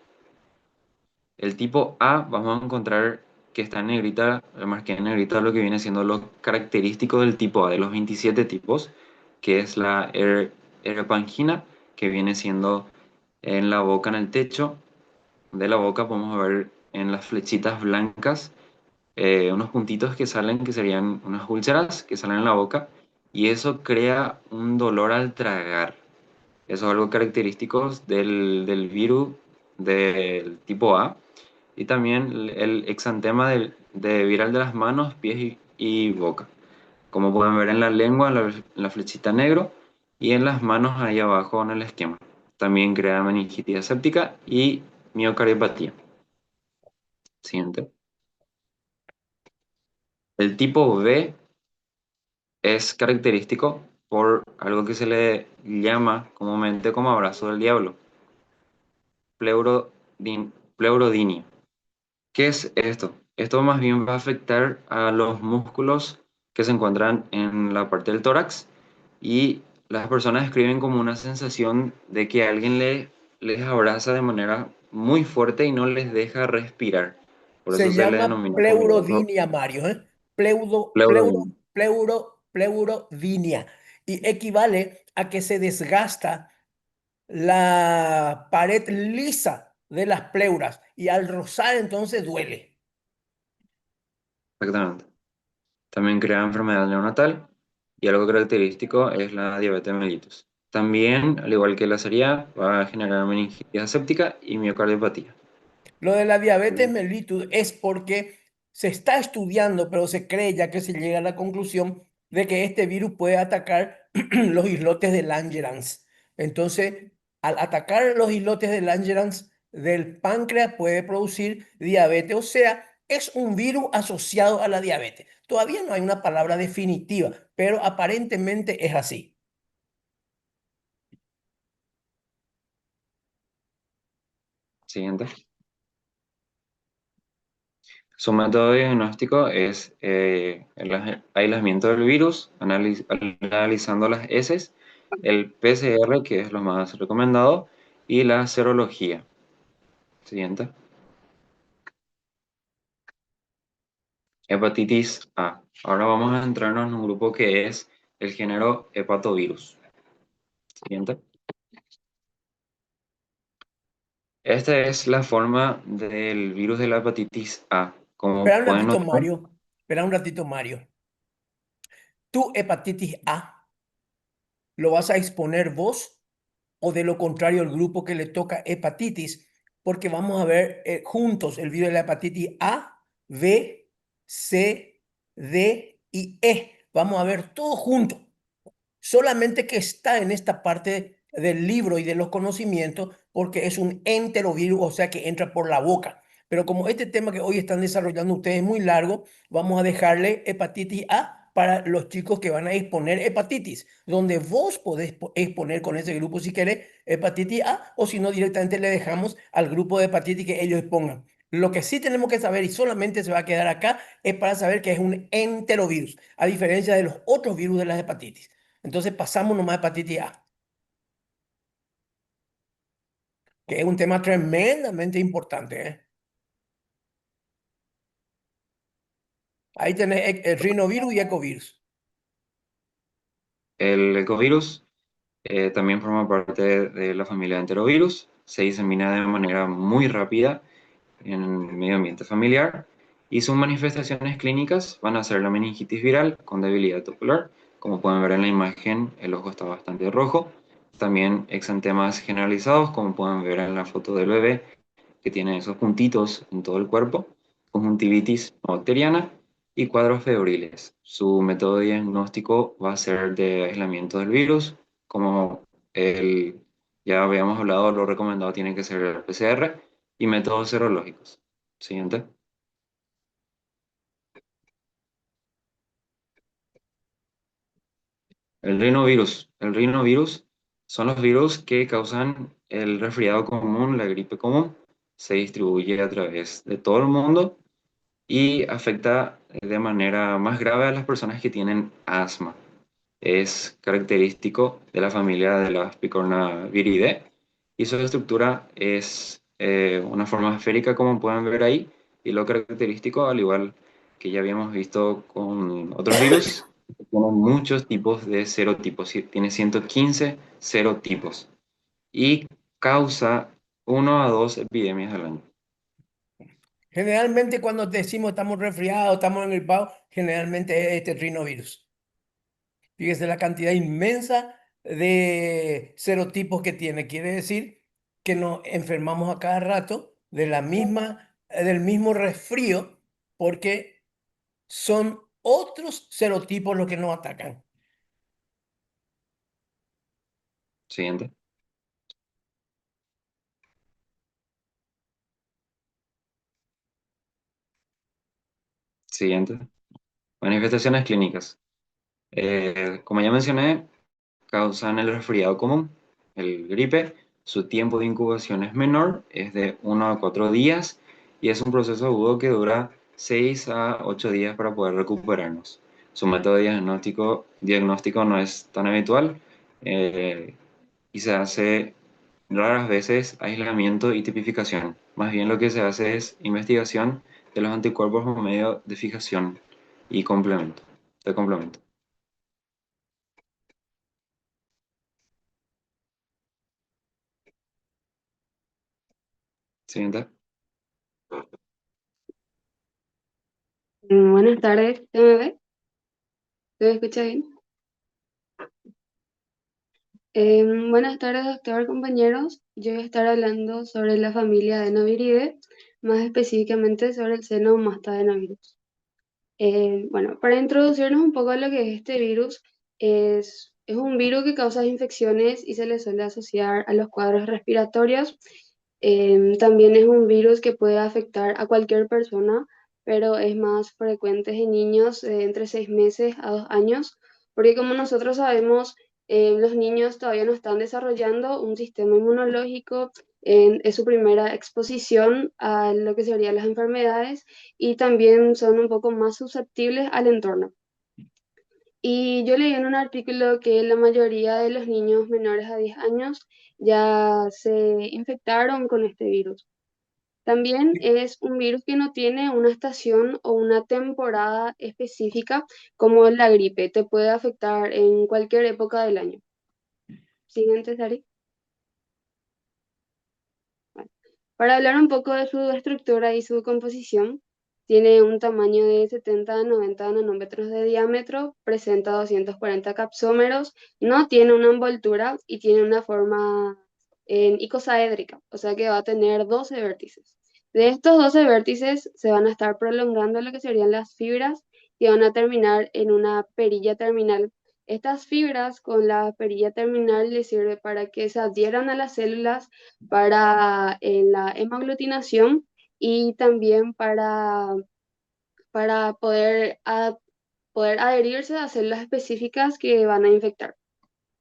Speaker 3: El tipo A, vamos a encontrar que está en negrita, le marqué en negrita lo que viene siendo lo característico del tipo A, de los 27 tipos, que es la erepangina, que viene siendo en la boca, en el techo de la boca, podemos ver en las flechitas blancas unos puntitos que salen, que serían unas úlceras que salen en la boca, y eso crea un dolor al tragar. Eso es algo característico del virus del tipo A. Y también el exantema de viral de las manos, pies y boca. Como pueden ver en la lengua, en la flechita negro, y en las manos ahí abajo en el esquema. También crea meningitis aséptica y miocardiopatía. Siguiente. El tipo B es característico por algo que se le llama comúnmente como abrazo del diablo, pleurodinia. ¿Qué es esto? Esto más bien va a afectar a los músculos que se encuentran en la parte del tórax, y las personas describen como una sensación de que alguien les abraza de manera muy fuerte y no les deja respirar. Por eso
Speaker 1: Se
Speaker 3: se le
Speaker 1: llama
Speaker 3: denomina como
Speaker 1: pleurodinia, Mario, ¿eh?
Speaker 3: pleurodinia.
Speaker 1: Pleurodinia. Y equivale a que se desgasta la pared lisa de las pleuras y al rozar entonces duele.
Speaker 3: Exactamente. También crea enfermedad neonatal y algo característico es la diabetes mellitus. También, al igual que la SARIA, va a generar meningitis aséptica y miocardiopatía.
Speaker 1: Lo de la diabetes mellitus es porque se está estudiando, pero se cree ya que se llega a la conclusión de que este virus puede atacar los islotes de Langerhans. Entonces, al atacar los islotes de Langerhans del páncreas puede producir diabetes, o sea, es un virus asociado a la diabetes. Todavía no hay una palabra definitiva, pero aparentemente es así.
Speaker 3: Siguiente. Su método diagnóstico es el aislamiento del virus, analizando las heces, el PCR, que es lo más recomendado, y la serología. Siguiente. Hepatitis A. Ahora vamos a entrarnos en un grupo que es el género hepatovirus. Siguiente. Esta es la forma del virus de la hepatitis A. Como
Speaker 1: Espera un
Speaker 3: pueden
Speaker 1: ratito,
Speaker 3: notar,
Speaker 1: Mario. Espera un ratito, Mario. ¿Tu hepatitis A lo vas a exponer vos o de lo contrario el grupo que le toca hepatitis? Porque vamos a ver juntos el virus de la hepatitis A, B, C, D y E. Vamos a ver todo junto. Solamente que está en esta parte del libro y de los conocimientos porque es un enterovirus, o sea que entra por la boca. Pero como este tema que hoy están desarrollando ustedes es muy largo, vamos a dejarle hepatitis A para los chicos que van a exponer hepatitis, donde vos podés exponer con ese grupo si querés hepatitis A o si no directamente le dejamos al grupo de hepatitis que ellos expongan. Lo que sí tenemos que saber y solamente se va a quedar acá es para saber que es un enterovirus, a diferencia de los otros virus de las hepatitis. Entonces pasamos nomás a hepatitis A, que es un tema tremendamente importante, ¿eh? Ahí tenés el rinovirus y ecovirus.
Speaker 3: el ecovirus también forma parte de la familia de enterovirus. Se disemina de manera muy rápida en el medio ambiente familiar y sus manifestaciones clínicas van a ser la meningitis viral con debilidad ocular. Como pueden ver en la imagen, el ojo está bastante rojo. También exantemas generalizados, como pueden ver en la foto del bebé, que tiene esos puntitos en todo el cuerpo, conjuntivitis bacteriana y cuadros febriles. Su método de diagnóstico va a ser de aislamiento del virus, como el, ya habíamos hablado, lo recomendado tiene que ser el PCR y métodos serológicos. Siguiente. El rinovirus. El rinovirus son los virus que causan el resfriado común, la gripe común. Se distribuye a través de todo el mundo y afecta de manera más grave a las personas que tienen asma. Es característico de la familia de las Picornaviridae y su estructura es una forma esférica como pueden ver ahí, y lo característico, al igual que ya habíamos visto con otros virus, tiene muchos tipos de serotipos, tiene 115 serotipos y causa 1 a 2 epidemias al año.
Speaker 1: Generalmente cuando decimos estamos resfriados, estamos engripados, generalmente es este rinovirus. Fíjese la cantidad inmensa de serotipos que tiene. Quiere decir que nos enfermamos a cada rato de la misma, del mismo resfrío porque son otros serotipos los que nos atacan.
Speaker 3: Siguiente. Siguiente. Manifestaciones clínicas. Como ya mencioné, causan el resfriado común, el gripe. Su tiempo de incubación es menor, es de 1 a 4 días y es un proceso agudo que dura 6 a 8 días para poder recuperarnos. Su método de diagnóstico no es tan habitual y se hace raras veces aislamiento y tipificación. Más bien lo que se hace es investigación de los anticuerpos por medio de fijación y complemento, de complemento. Siguiente.
Speaker 6: Buenas tardes, ¿se me ve? ¿Se me escucha bien? Buenas tardes, doctor, compañeros. Yo voy a estar hablando sobre la familia Adenoviridae, más específicamente sobre el seno Mastadenovirus. Bueno, para introducirnos un poco a lo que es este virus, es un virus que causa infecciones y se le suele asociar a los cuadros respiratorios. También es un virus que puede afectar a cualquier persona, pero es más frecuente en niños de entre 6 meses a 2 años, porque como nosotros sabemos, los niños todavía no están desarrollando un sistema inmunológico, es su primera exposición a lo que serían las enfermedades y también son un poco más susceptibles al entorno. Y yo leí en un artículo que la mayoría de los niños menores a 10 años ya se infectaron con este virus. También es un virus que no tiene una estación o una temporada específica como la gripe. Te puede afectar en cualquier época del año. Siguiente, Sari. Bueno, para hablar un poco de su estructura y su composición, tiene un tamaño de 70 a 90 nanómetros de diámetro, presenta 240 capsómeros, no tiene una envoltura y tiene una forma en icosaédrica, o sea que va a tener 12 vértices. De estos 12 vértices se van a estar prolongando lo que serían las fibras que van a terminar en una perilla terminal. Estas fibras con la perilla terminal les sirve para que se adhieran a las células para la hemaglutinación y también para poder adherirse a células específicas que van a infectar.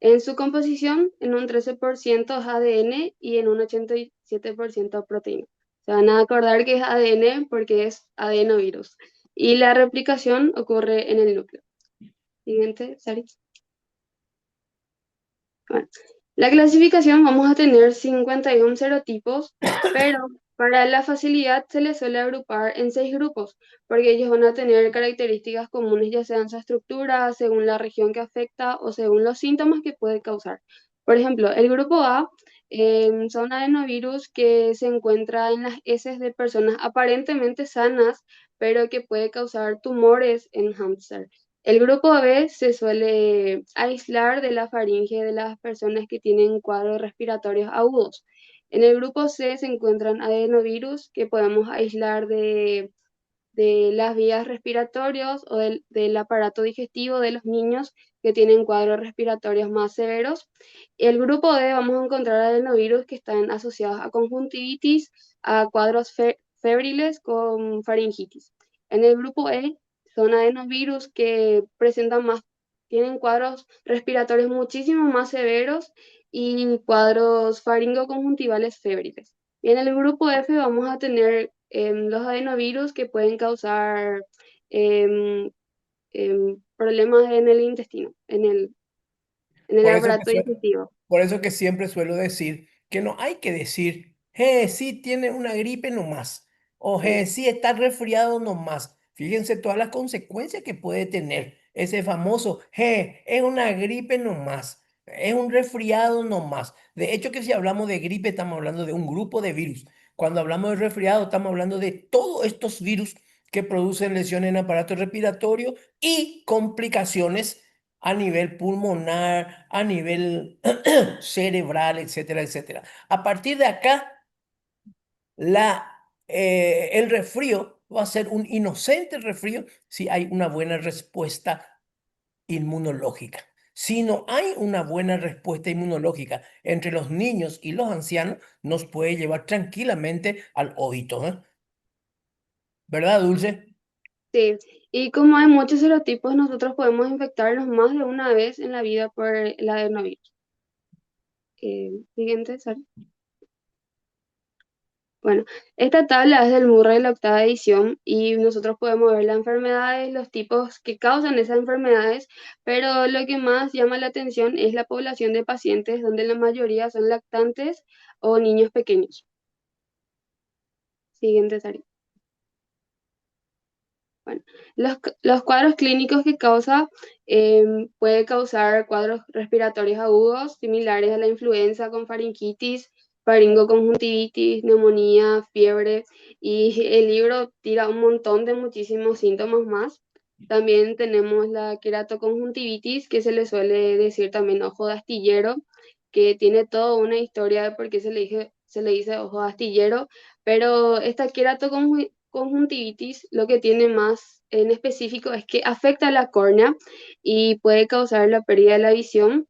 Speaker 6: En su composición, en un 13% es ADN y en un 87% proteína. Se van a acordar que es ADN porque es adenovirus. Y la replicación ocurre en el núcleo. Siguiente, Sari. Bueno, la clasificación vamos a tener 51 serotipos, pero para la facilidad se les suele agrupar en 6 grupos, porque ellos van a tener características comunes, ya sean su estructura, según la región que afecta o según los síntomas que puede causar. Por ejemplo, el grupo A son adenovirus que se encuentra en las heces de personas aparentemente sanas, pero que puede causar tumores en hámster. El grupo B se suele aislar de la faringe de las personas que tienen cuadros respiratorios agudos. En el grupo C se encuentran adenovirus que podemos aislar de las vías respiratorias o del aparato digestivo de los niños que tienen cuadros respiratorios más severos. El grupo D vamos a encontrar adenovirus que están asociados a conjuntivitis, a cuadros febriles con faringitis. En el grupo E son adenovirus que tienen cuadros respiratorios muchísimo más severos y cuadros faringoconjuntivales febriles. Y en el grupo F vamos a tener los adenovirus que pueden causar em, problemas en el intestino, en el
Speaker 1: Por eso que,
Speaker 6: aparato digestivo.
Speaker 1: por eso que siempre suelo decir que no hay que decir, sí tiene una gripe nomás, o sí está resfriado nomás. Fíjense todas las consecuencias que puede tener ese famoso, es una gripe nomás, es un resfriado nomás. De hecho que si hablamos de gripe estamos hablando de un grupo de virus. Cuando hablamos de resfriado estamos hablando de todos estos virus que producen lesiones en aparato respiratorio y complicaciones a nivel pulmonar, a nivel cerebral, etcétera, etcétera. A partir de acá, el resfrío va a ser un inocente resfrío si hay una buena respuesta inmunológica. Si no hay una buena respuesta inmunológica entre los niños y los ancianos, nos puede llevar tranquilamente al óbito, ¿eh? ¿Verdad, Dulce?
Speaker 6: Sí, y como hay muchos serotipos, nosotros podemos infectarnos más de una vez en la vida por el adenovirus. Siguiente, Sara. Bueno, esta tabla es del Murray, la octava edición, y nosotros podemos ver las enfermedades, los tipos que causan esas enfermedades, pero lo que más llama la atención es la población de pacientes, donde la mayoría son lactantes o niños pequeños. Siguiente, Sari. Bueno, los cuadros clínicos que causa puede causar cuadros respiratorios agudos similares a la influenza con faringitis, faringoconjuntivitis, neumonía, fiebre y el libro tira un montón de muchísimos síntomas más. También tenemos la queratoconjuntivitis, que se le suele decir también ojo de astillero, que tiene toda una historia de por qué se le dice ojo de astillero, pero esta queratoconjuntivitis lo que tiene más en específico es que afecta a la córnea y puede causar la pérdida de la visión.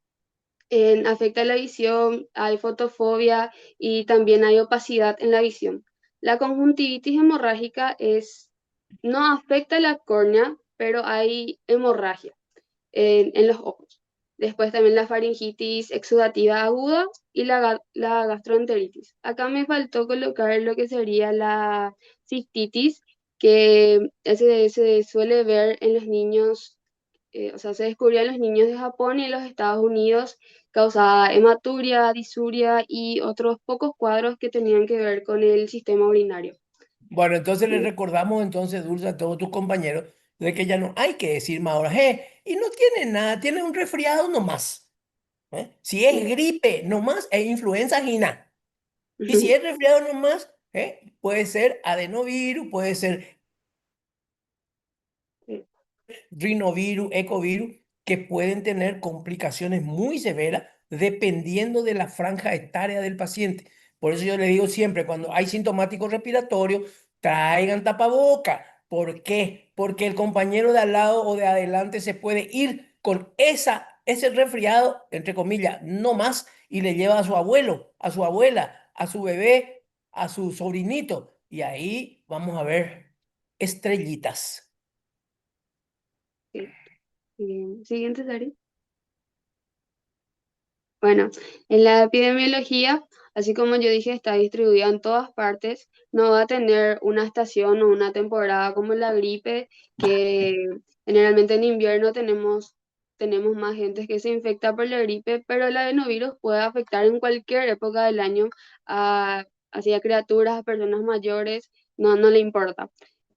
Speaker 6: Afecta la visión, hay fotofobia y también hay opacidad en la visión. La conjuntivitis hemorrágica no afecta la córnea, pero hay hemorragia en los ojos. Después también la faringitis exudativa aguda y la gastroenteritis. Acá me faltó colocar lo que sería la cistitis, que se suele ver en los niños o sea, se descubrió en los niños de Japón y en los Estados Unidos, causaba hematuria, disuria y otros pocos cuadros que tenían que ver con el sistema urinario.
Speaker 1: Bueno, entonces les
Speaker 6: Sí.
Speaker 1: recordamos entonces, Dulce, a todos tus compañeros, de que ya no hay que decir más ahora, y no tiene nada, tiene un resfriado nomás. Si es
Speaker 6: Sí.
Speaker 1: gripe nomás, es influenza gina. Y si es resfriado nomás, puede ser adenovirus, puede ser
Speaker 6: Sí.
Speaker 1: rinovirus, ecovirus, que pueden tener complicaciones muy severas dependiendo de la franja etaria del paciente. Por eso yo le digo siempre, cuando hay sintomáticos respiratorios, traigan tapaboca. ¿Por qué? Porque el compañero de al lado o de adelante se puede ir con ese resfriado, entre comillas, no más, y le lleva a su abuelo, a su abuela, a su bebé, a su sobrinito. Y ahí vamos a ver estrellitas.
Speaker 6: Sí. Siguiente, Sari. Bueno, en la epidemiología, así como yo dije, está distribuida en todas partes. No va a tener una estación o una temporada como la gripe, que generalmente en invierno tenemos más gente que se infecta por la gripe, pero el adenovirus puede afectar en cualquier época del año hacia criaturas, a personas mayores, no le importa.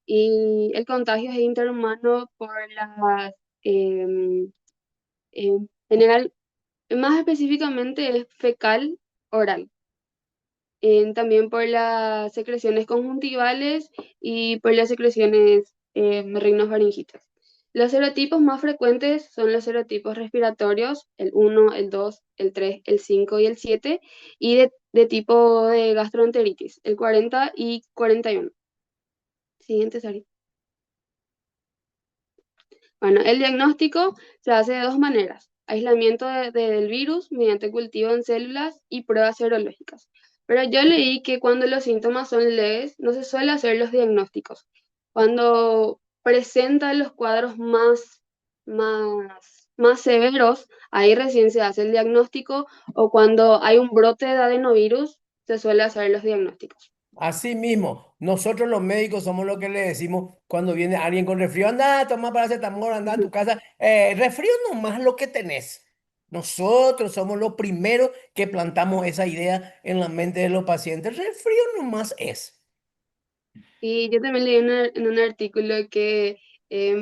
Speaker 6: Y el contagio es interhumano por las em, general, más específicamente es fecal oral. También por las secreciones conjuntivales y por las secreciones rinofaringitas. Los serotipos más frecuentes son los serotipos respiratorios, el 1, el 2, el 3, el 5 y el 7, y de tipo de gastroenteritis, el 40 y 41. Siguiente, Sari. Bueno, el diagnóstico se hace de dos maneras: aislamiento del virus mediante cultivo en células y pruebas serológicas. Pero yo leí que cuando los síntomas son leves, no se suele hacer los diagnósticos. Cuando presentan los cuadros más severos, ahí recién se hace el diagnóstico, o cuando hay un brote de adenovirus, se suele hacer los diagnósticos.
Speaker 1: Así mismo, nosotros los médicos somos los que le decimos cuando viene alguien con resfrío, anda, toma paracetamol, anda a tu casa, resfrío nomás lo que tenés. Nosotros somos los primeros que plantamos esa idea en la mente de los pacientes. Resfrío nomás es.
Speaker 6: Y yo también leí en un artículo que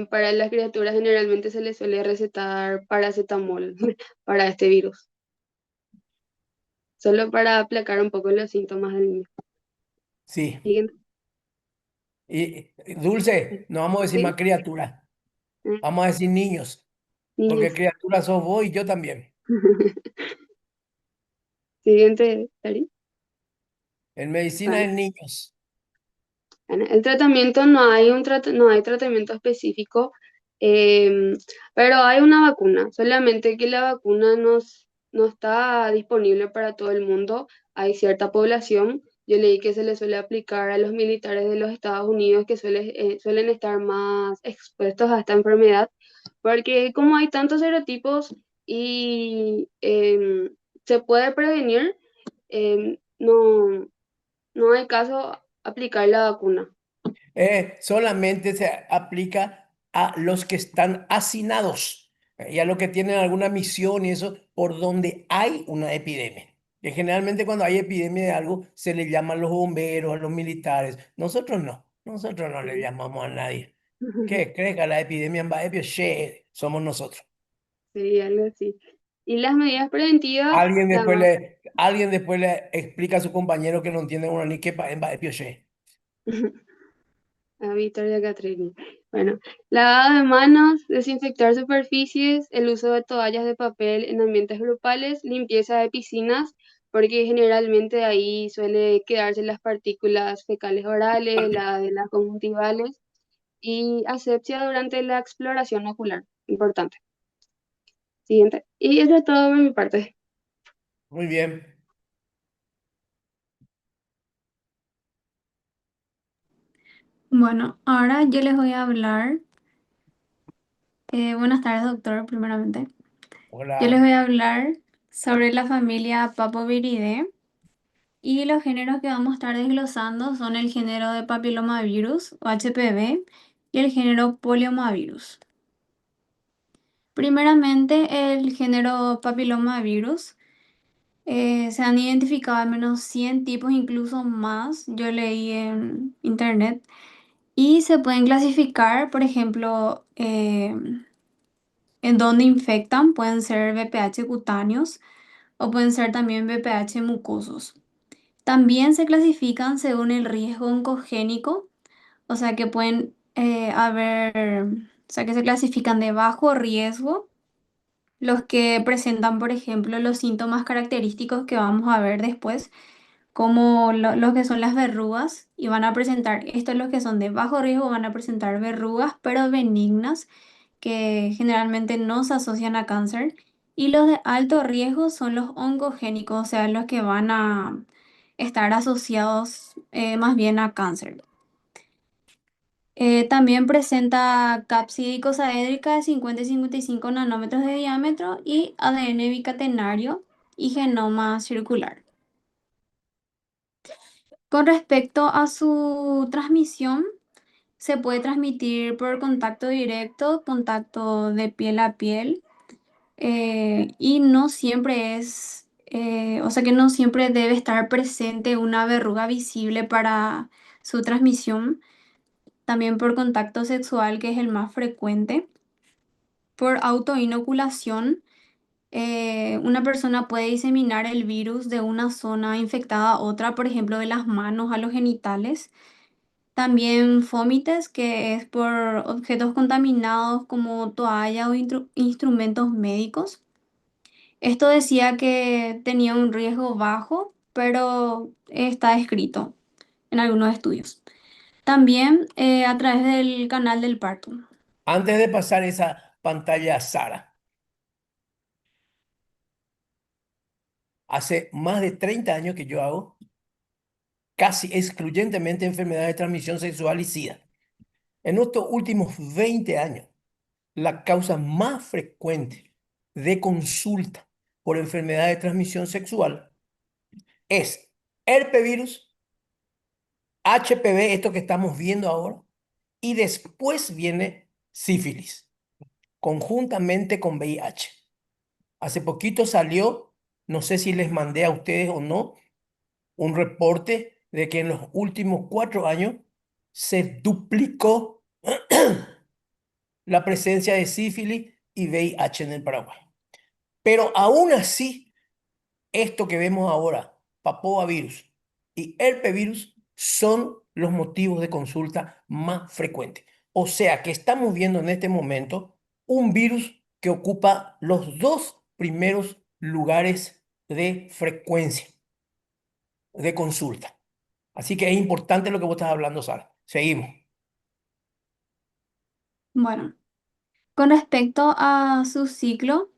Speaker 6: para las criaturas generalmente se les suele recetar paracetamol para este virus, solo para aplacar un poco los síntomas del niño.
Speaker 1: Sí.
Speaker 6: Siguiente.
Speaker 1: Dulce, no vamos a decir más
Speaker 6: ¿Sí?
Speaker 1: criatura, vamos a decir niños, porque
Speaker 6: Niños.
Speaker 1: criatura sos vos y yo también.
Speaker 6: Siguiente, Sari.
Speaker 1: En medicina
Speaker 6: Bueno,
Speaker 1: en niños.
Speaker 6: bueno, el tratamiento no hay tratamiento específico, pero hay una vacuna, solamente que la vacuna no está disponible para todo el mundo. Hay cierta población, yo leí que se le suele aplicar a los militares de los Estados Unidos que suelen estar más expuestos a esta enfermedad, porque como hay tantos serotipos y se puede prevenir, no hay caso aplicar la vacuna.
Speaker 1: Solamente se aplica a los que están hacinados y a los que tienen alguna misión y eso por donde hay una epidemia. Que generalmente cuando hay epidemia de algo se le llaman los bomberos, a los militares. Nosotros no le llamamos a nadie. ¿Qué crees que la epidemia en Baepio? Che, somos nosotros.
Speaker 6: Sí, algo así. Y las medidas preventivas,
Speaker 1: Alguien después le explica a su compañero que no entiende uno ni qué en Baepio, che.
Speaker 6: a Victoria Catrini. Bueno, lavado de manos, desinfectar superficies, el uso de toallas de papel en ambientes grupales, limpieza de piscinas, porque generalmente ahí suele quedarse las partículas fecales orales, la de las conjuntivales, y asepsia durante la exploración ocular. Importante. Siguiente. Y eso es todo por mi parte.
Speaker 1: Muy bien.
Speaker 4: Bueno, ahora yo les voy a hablar. Buenas tardes, doctor, primeramente. Yo les
Speaker 1: Hola.
Speaker 4: voy a hablar sobre la familia Papoviridae y los géneros que vamos a estar desglosando son el género de papilomavirus o HPV y el género poliomavirus. Primeramente, el género papilomavirus. Se han identificado al menos 100 tipos, incluso más, yo leí en internet, y se pueden clasificar, por ejemplo, en dónde infectan, pueden ser VPH cutáneos o pueden ser también VPH mucosos. También se clasifican según el riesgo oncogénico, o sea que pueden o sea que se clasifican de bajo riesgo los que presentan, por ejemplo, los síntomas característicos que vamos a ver después, como los que son las verrugas, y van a presentar, estos los que son de bajo riesgo van a presentar verrugas, pero benignas, que generalmente no se asocian a cáncer, y los de alto riesgo son los oncogénicos, o sea, los que van a estar asociados más bien a cáncer. También presenta cápside icosaédrica de 50 y 55 nanómetros de diámetro y ADN bicatenario y genoma circular. Con respecto a su transmisión, se puede transmitir por contacto directo, contacto de piel a piel, y no siempre o sea que no siempre debe estar presente una verruga visible para su transmisión. También por contacto sexual, que es el más frecuente. Por autoinoculación, una persona puede diseminar el virus de una zona infectada a otra, por ejemplo, de las manos a los genitales. También fómites, que es por objetos contaminados como toallas o instrumentos médicos. Esto decía que tenía un riesgo bajo, pero está escrito en algunos estudios. También a través del canal del parto.
Speaker 1: Antes de pasar esa pantalla a Sara, hace más de 30 años que yo hago casi excluyentemente enfermedades de transmisión sexual y SIDA. En estos últimos 20 años, la causa más frecuente de consulta por enfermedad de transmisión sexual es herpevirus, HPV, esto que estamos viendo ahora, y después viene sífilis, conjuntamente con VIH. Hace poquito salió, no sé si les mandé a ustedes o no, un reporte de que en los últimos 4 años se duplicó la presencia de sífilis y VIH en el Paraguay. Pero aún así, esto que vemos ahora, papoavirus y herpevirus, son los motivos de consulta más frecuentes. O sea que estamos viendo en este momento un virus que ocupa los dos primeros lugares de frecuencia de consulta. Así que es importante lo que vos estás hablando, Sara. Seguimos.
Speaker 4: Bueno, con respecto a su ciclo,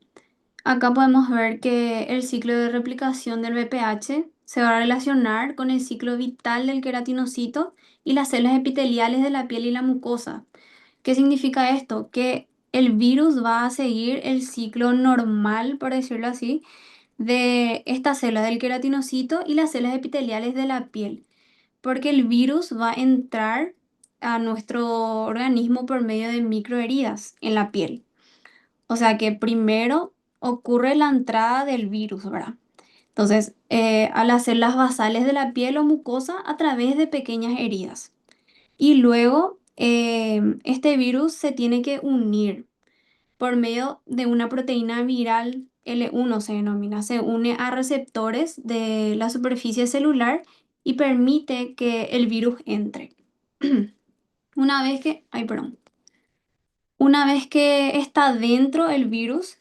Speaker 4: acá podemos ver que el ciclo de replicación del VPH se va a relacionar con el ciclo vital del queratinocito y las células epiteliales de la piel y la mucosa. ¿Qué significa esto? Que el virus va a seguir el ciclo normal, por decirlo así, de esta célula del queratinocito y las células epiteliales de la piel, porque el virus va a entrar a nuestro organismo por medio de microheridas en la piel. O sea que primero ocurre la entrada del virus, ¿verdad? Entonces, a las células basales de la piel o mucosa a través de pequeñas heridas. Y luego, este virus se tiene que unir por medio de una proteína viral L1, se denomina. Se une a receptores de la superficie celular y permite que el virus entre. Perdón. Una vez que está dentro el virus,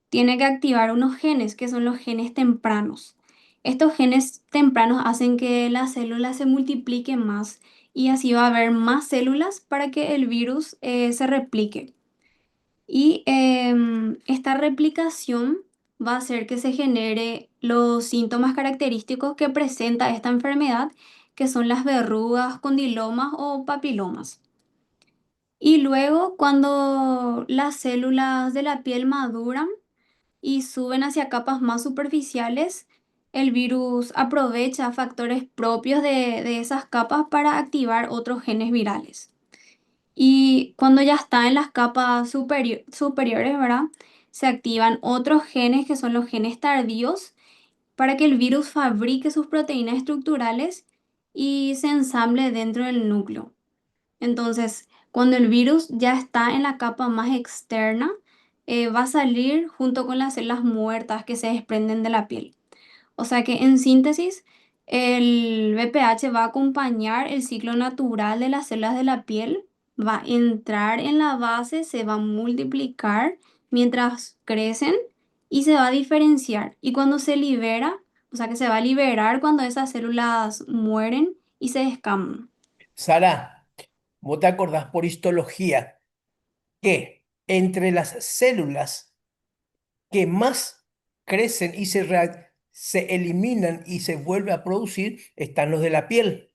Speaker 4: tiene que activar unos genes, que son los genes tempranos. Estos genes tempranos hacen que la célula se multiplique más y así va a haber más células para que el virus se replique. Y esta replicación va a hacer que se genere los síntomas característicos que presenta esta enfermedad, que son las verrugas, condilomas o papilomas. Y luego, cuando las células de la piel maduran y suben hacia capas más superficiales, el virus aprovecha factores propios de esas capas para activar otros genes virales. Y cuando ya está en las capas superiores, ¿verdad? Se activan otros genes que son los genes tardíos para que el virus fabrique sus proteínas estructurales y se ensamble dentro del núcleo. Entonces, cuando el virus ya está en la capa más externa, va a salir junto con las células muertas que se desprenden de la piel. O sea que en síntesis, el VPH va a acompañar el ciclo natural de las células de la piel, va a entrar en la base, se va a multiplicar mientras crecen y se va a diferenciar. Y cuando se libera, o sea que se va a liberar cuando esas células mueren y se descaman.
Speaker 1: Sara, ¿vos te acordás por histología que entre las células que más crecen y se eliminan y se vuelve a producir están los de la piel?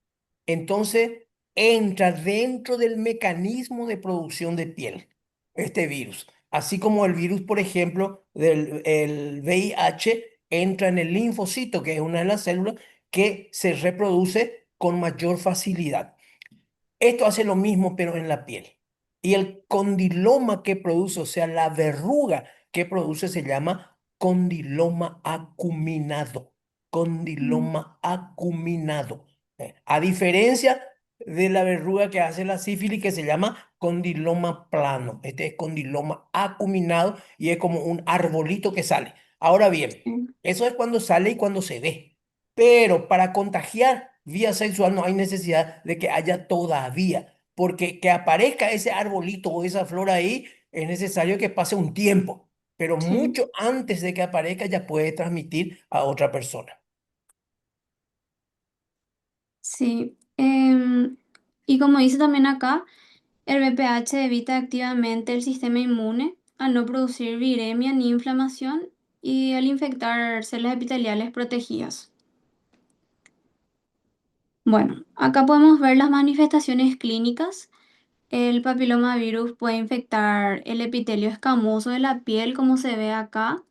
Speaker 1: Entonces entra dentro del mecanismo de producción de piel este virus. Así como el virus, por ejemplo, del el VIH entra en el linfocito, que es una de las células que se reproduce con mayor facilidad. Esto hace lo mismo, pero en la piel. Y el condiloma que produce, o sea, la verruga que produce, se llama condiloma acuminado.
Speaker 4: Mm.
Speaker 1: Condiloma acuminado. A diferencia de la verruga que hace la sífilis, que se llama condiloma plano. Este es condiloma acuminado y es como un arbolito que sale. Ahora bien,
Speaker 4: Sí.
Speaker 1: eso es cuando sale y cuando se ve. Pero para contagiar vía sexual no hay necesidad de que haya todavía, porque que aparezca ese arbolito o esa flor ahí es necesario que pase un tiempo, pero
Speaker 4: Sí.
Speaker 1: mucho antes de que aparezca ya puede transmitir a otra persona.
Speaker 4: Sí. Y como dice también acá, el VPH evita activamente el sistema inmune al no producir viremia ni inflamación y al infectar células epiteliales protegidas. Bueno, acá podemos ver las manifestaciones clínicas. El papilomavirus puede infectar el epitelio escamoso de la piel, como se ve acá.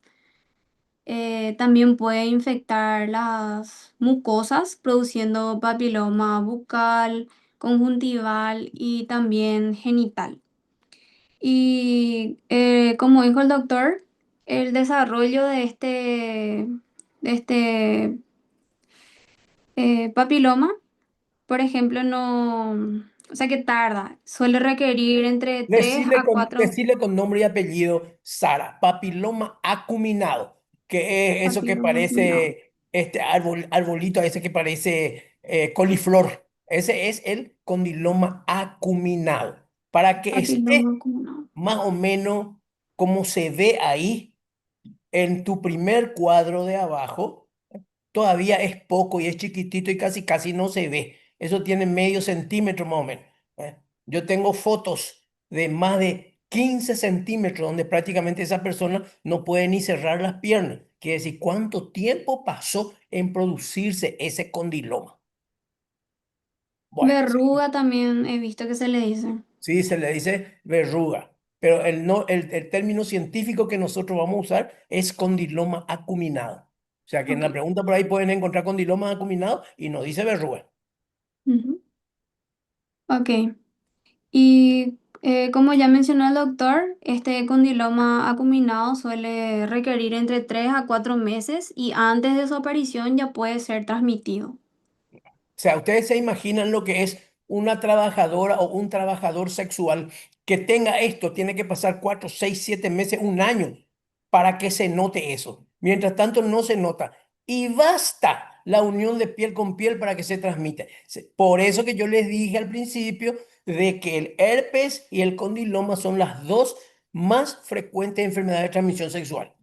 Speaker 4: También puede infectar las mucosas, produciendo papiloma bucal, conjuntival y también genital. Y como dijo el doctor, el desarrollo de este papiloma, por ejemplo, no, o sea que tarda, suele requerir entre 3
Speaker 1: Decirle
Speaker 4: a
Speaker 1: con,
Speaker 4: 4
Speaker 1: decirle con nombre y apellido, Sara, papiloma acuminado, que es eso que
Speaker 4: papilomas acuminados.
Speaker 1: parece, este arbolito ese que parece coliflor. Ese es el condiloma acuminado. Para que
Speaker 4: Papiloma
Speaker 1: esté
Speaker 4: acuminado.
Speaker 1: más o menos como se ve ahí en tu primer cuadro de abajo, todavía es poco y es chiquitito y casi casi no se ve. Eso tiene medio centímetro más o menos. ¿Eh? Yo tengo fotos de más de 15 centímetros donde prácticamente esa persona no puede ni cerrar las piernas. Quiere decir, ¿cuánto tiempo pasó en producirse ese condiloma? Bueno,
Speaker 4: Verruga también he visto que se le dice.
Speaker 1: sí, se le dice verruga, pero el, no, el término científico que nosotros vamos a usar es condiloma acuminado. O sea que en
Speaker 4: Ok.
Speaker 1: la pregunta por ahí pueden encontrar condiloma acuminado y no dice verruga.
Speaker 4: Ujú. Ok. Y como ya mencionó el doctor, este condiloma acuminado suele requerir entre 3 a 4 meses y antes de su aparición ya puede ser transmitido.
Speaker 1: O sea, ustedes se imaginan lo que es una trabajadora o un trabajador sexual que tenga esto, tiene que pasar 4, 6, 7 meses, un año para que se note eso. Mientras tanto, no se nota. Y basta la unión de piel con piel para que se transmita. Por eso que yo les dije al principio de que el herpes y el condiloma son las dos más frecuentes enfermedades de transmisión sexual.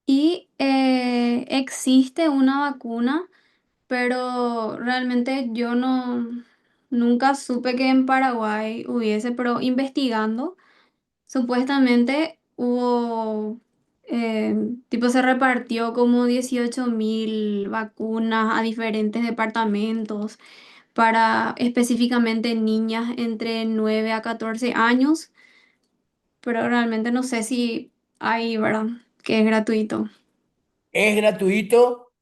Speaker 4: Y existe una vacuna, pero realmente yo nunca supe que en Paraguay hubiese, pero investigando. Supuestamente hubo, tipo se repartió como 18.000 vacunas a diferentes departamentos para específicamente niñas entre 9 a 14 años, pero realmente no sé si hay, ¿verdad? Que es gratuito.
Speaker 1: Es gratuito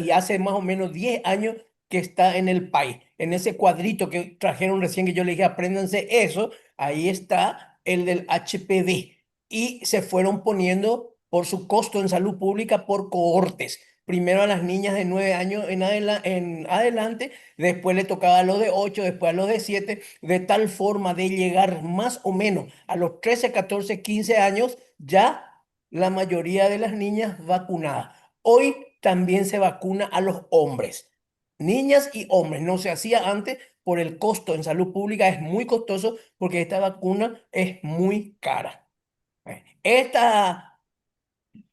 Speaker 1: y hace más o menos 10 años que está en el país. En ese cuadrito que trajeron recién que yo le dije, apréndanse eso, ahí está el del HPV. Y se fueron poniendo por su costo en salud pública por cohortes. Primero a las niñas de 9 años en adelante, después le tocaba a los de 8, después a los de 7, de tal forma de llegar más o menos a los 13, 14, 15 años, ya la mayoría de las niñas vacunadas. Hoy también se vacuna a los hombres, niñas y hombres. No se hacía antes por el costo en salud pública, es muy costoso porque esta vacuna es muy cara.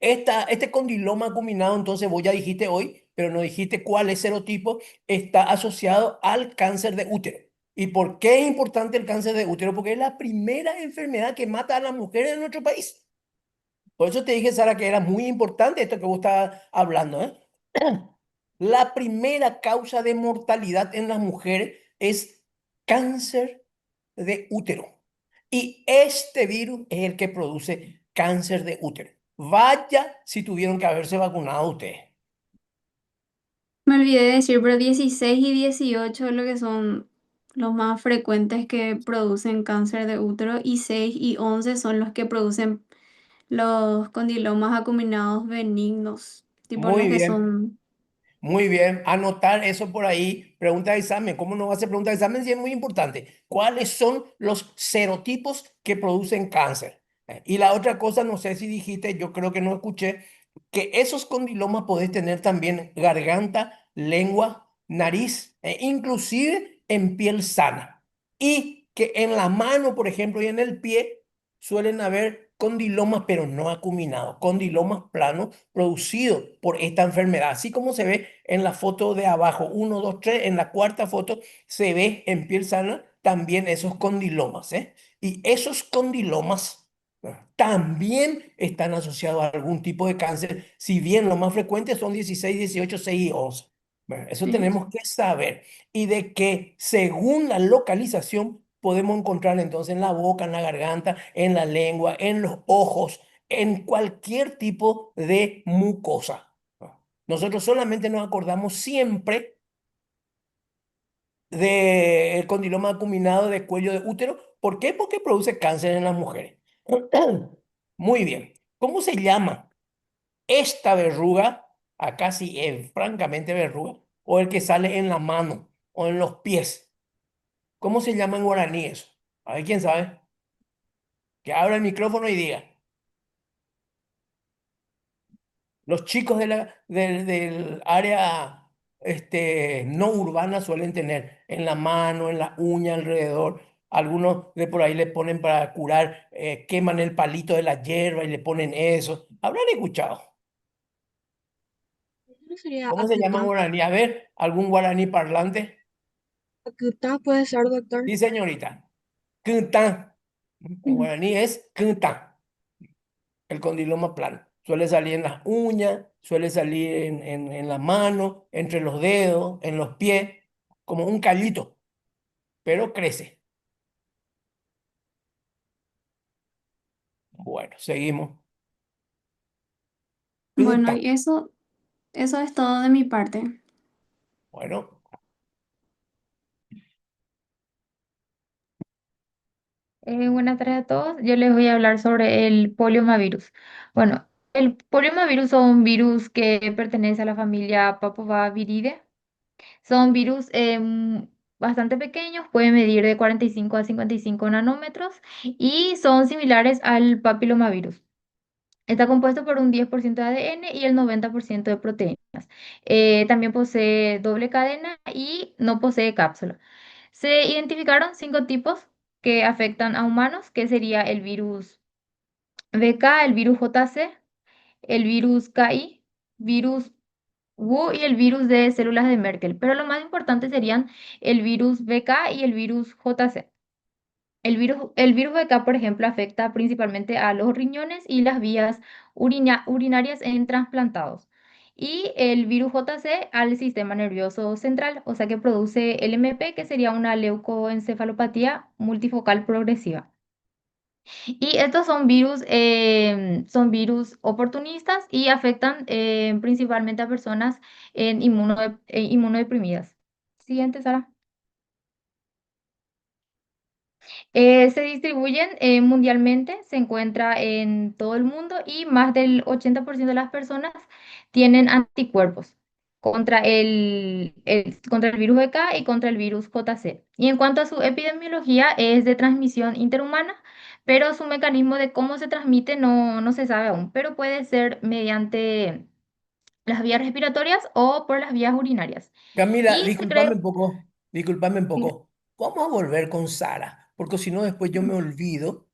Speaker 1: Este condiloma acuminado, entonces vos ya dijiste hoy, pero no dijiste cuál es serotipo, está asociado al cáncer de útero. ¿Y por qué es importante el cáncer de útero? Porque es la primera enfermedad que mata a las mujeres en nuestro país. Por eso te dije, Sara, que era muy importante esto que vos estabas hablando, ¿eh? La primera causa de mortalidad en las mujeres es cáncer de útero. Y este virus es el que produce cáncer de útero. Vaya si tuvieron que haberse vacunado ustedes.
Speaker 4: Me olvidé de decir, pero 16 y 18 es lo que son los más frecuentes que producen cáncer de útero y 6 y 11 son los que producen los condilomas acuminados benignos, tipo los
Speaker 1: Muy
Speaker 4: que
Speaker 1: bien.
Speaker 4: son...
Speaker 1: Muy bien, anotar eso por ahí. Pregunta de examen. ¿Cómo no va a ser pregunta de examen? Sí, es muy importante. ¿Cuáles son los serotipos que producen cáncer? Y la otra cosa, no sé si dijiste, yo creo que no escuché, que esos condilomas podés tener también garganta, lengua, nariz, e inclusive en piel sana. Y que en la mano, por ejemplo, y en el pie suelen haber condilomas, pero no acuminados, condilomas planos producidos por esta enfermedad. Así como se ve en la foto de abajo, uno, 2, 3, en la cuarta foto se ve en piel sana también esos condilomas, ¿eh? Y esos condilomas también están asociados a algún tipo de cáncer, si bien los más frecuentes son 16, 18, 6 y 11. Bueno, eso
Speaker 4: Sí.
Speaker 1: tenemos que saber. Y de que según la localización podemos encontrar entonces en la boca, en la garganta, en la lengua, en los ojos, en cualquier tipo de mucosa. Nosotros solamente nos acordamos siempre del condiloma acuminado de cuello de útero. ¿Por qué? Porque produce cáncer en las mujeres. Muy bien. ¿Cómo se llama esta verruga? Acá sí es francamente verruga. O el que sale en la mano o en los pies. ¿Cómo se llama en guaraní eso? A ver, ¿quién sabe? Que abra el micrófono y diga. Los chicos del área no urbana suelen tener en la mano, en la uña, alrededor. Algunos de por ahí le ponen para curar, queman el palito de la hierba y le ponen eso. ¿Habrán escuchado?
Speaker 5: ¿No sería
Speaker 1: ¿Cómo se llama en
Speaker 5: Acutá?
Speaker 1: guaraní? A ver, ¿algún guaraní parlante?
Speaker 5: Acutá puede ser, doctor.
Speaker 1: Sí, señorita. Quintán. En guaraní es quintán. El condiloma plano. Suele salir en las uñas, suele salir en la mano, entre los dedos, en los pies, como un callito, pero crece. Bueno, seguimos.
Speaker 4: Bueno,
Speaker 1: Quinta.
Speaker 4: y eso es todo de mi parte.
Speaker 1: Bueno,
Speaker 7: Buenas tardes a todos. Yo les voy a hablar sobre el poliomavirus. Bueno, el poliomavirus son un virus que pertenece a la familia Papoviridae. Son virus bastante pequeños, pueden medir de 45 a 55 nanómetros y son similares al papilomavirus. Está compuesto por un 10% de ADN y el 90% de proteínas. También posee doble cadena y no posee cápsula. Se identificaron 5 tipos que afectan a humanos, que sería el virus VK, el virus JC, el virus KI, virus WU y el virus de células de Merkel. Pero lo más importante serían el virus VK y el virus JC. El virus VK, por ejemplo, afecta principalmente a los riñones y las vías urinarias en trasplantados. Y el virus JC al sistema nervioso central, o sea que produce LMP, que sería una leucoencefalopatía multifocal progresiva. Y estos son virus oportunistas y afectan principalmente a personas inmunodeprimidas. Siguiente, Sara. Se distribuyen mundialmente, se encuentra en todo el mundo y más del 80% de las personas tienen anticuerpos contra el virus EK y contra el virus JC. Y en cuanto a su epidemiología, es de transmisión interhumana, pero su mecanismo de cómo se transmite no se sabe aún, pero puede ser mediante las vías respiratorias o por las vías urinarias.
Speaker 1: Camila,
Speaker 7: Y se cree...
Speaker 1: discúlpame un poco. Vamos a volver con Sara, porque si no después yo me olvido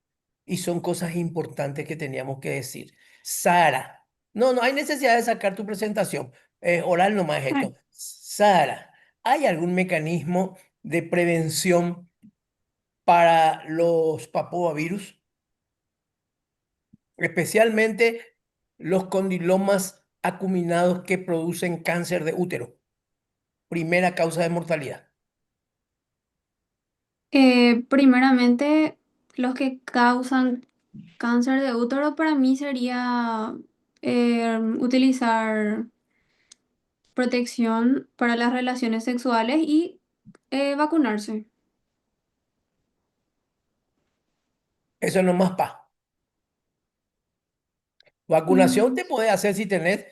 Speaker 1: y son cosas importantes que teníamos que decir. Sara, no hay necesidad de sacar tu presentación. Oral nomás es
Speaker 4: Ay,
Speaker 1: esto. Sara, ¿hay algún mecanismo de prevención para los papoavirus, especialmente los condilomas acuminados que producen cáncer de útero, primera causa de mortalidad?
Speaker 4: primeramente, los que causan cáncer de útero para mí sería utilizar protección para las relaciones sexuales y vacunarse.
Speaker 1: Eso no más pa. Vacunación
Speaker 4: Mm,
Speaker 1: te puede hacer si tenés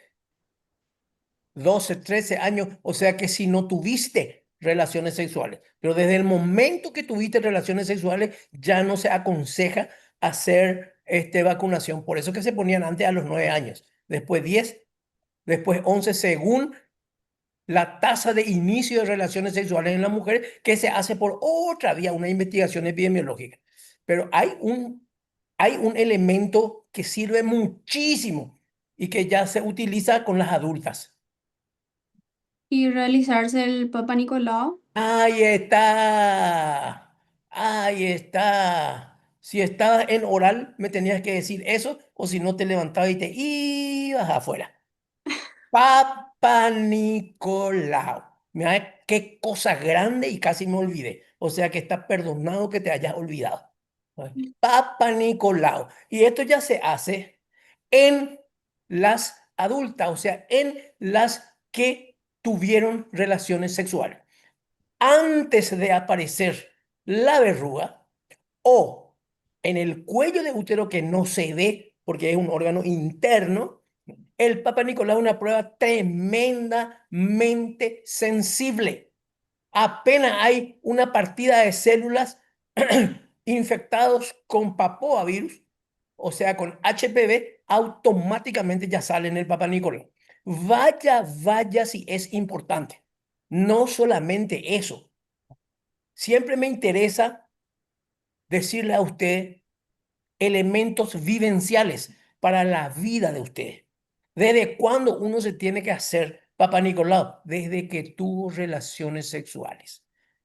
Speaker 1: 12, 13 años, o sea que si no tuviste relaciones sexuales, pero desde el momento que tuviste relaciones sexuales ya no se aconseja hacer vacunación. Por eso que se ponían antes a los 9 años, después 10, después 11, según la tasa de inicio de relaciones sexuales en la mujer, que se hace por otra vía, una investigación epidemiológica. Pero hay un elemento que sirve muchísimo y que ya se utiliza con las adultas.
Speaker 4: y realizarse el Papa Nicolau.
Speaker 1: Ahí está. Ahí está. Si estabas en oral, me tenías que decir eso, o si no te levantabas y te ibas afuera. Papa Nicolau. Mira qué cosa grande y casi me olvidé. O sea que está perdonado que te hayas olvidado. Ay, Papa Nicolau. Y esto ya se hace en las adultas, o sea, en las que tuvieron relaciones sexuales. Antes de aparecer la verruga o en el cuello de útero que no se ve porque es un órgano interno, el Papa Nicolau es una prueba tremendamente sensible. Apenas hay una partida de células infectados con papoavirus, o sea, con HPV, automáticamente ya sale en el Papa Nicolau. Vaya si es importante. No solamente eso. Siempre me interesa decirle a usted elementos vivenciales para la vida de usted. ¿Desde cuándo uno se tiene que hacer Papá Nicolau? Desde que tuvo relaciones sexuales.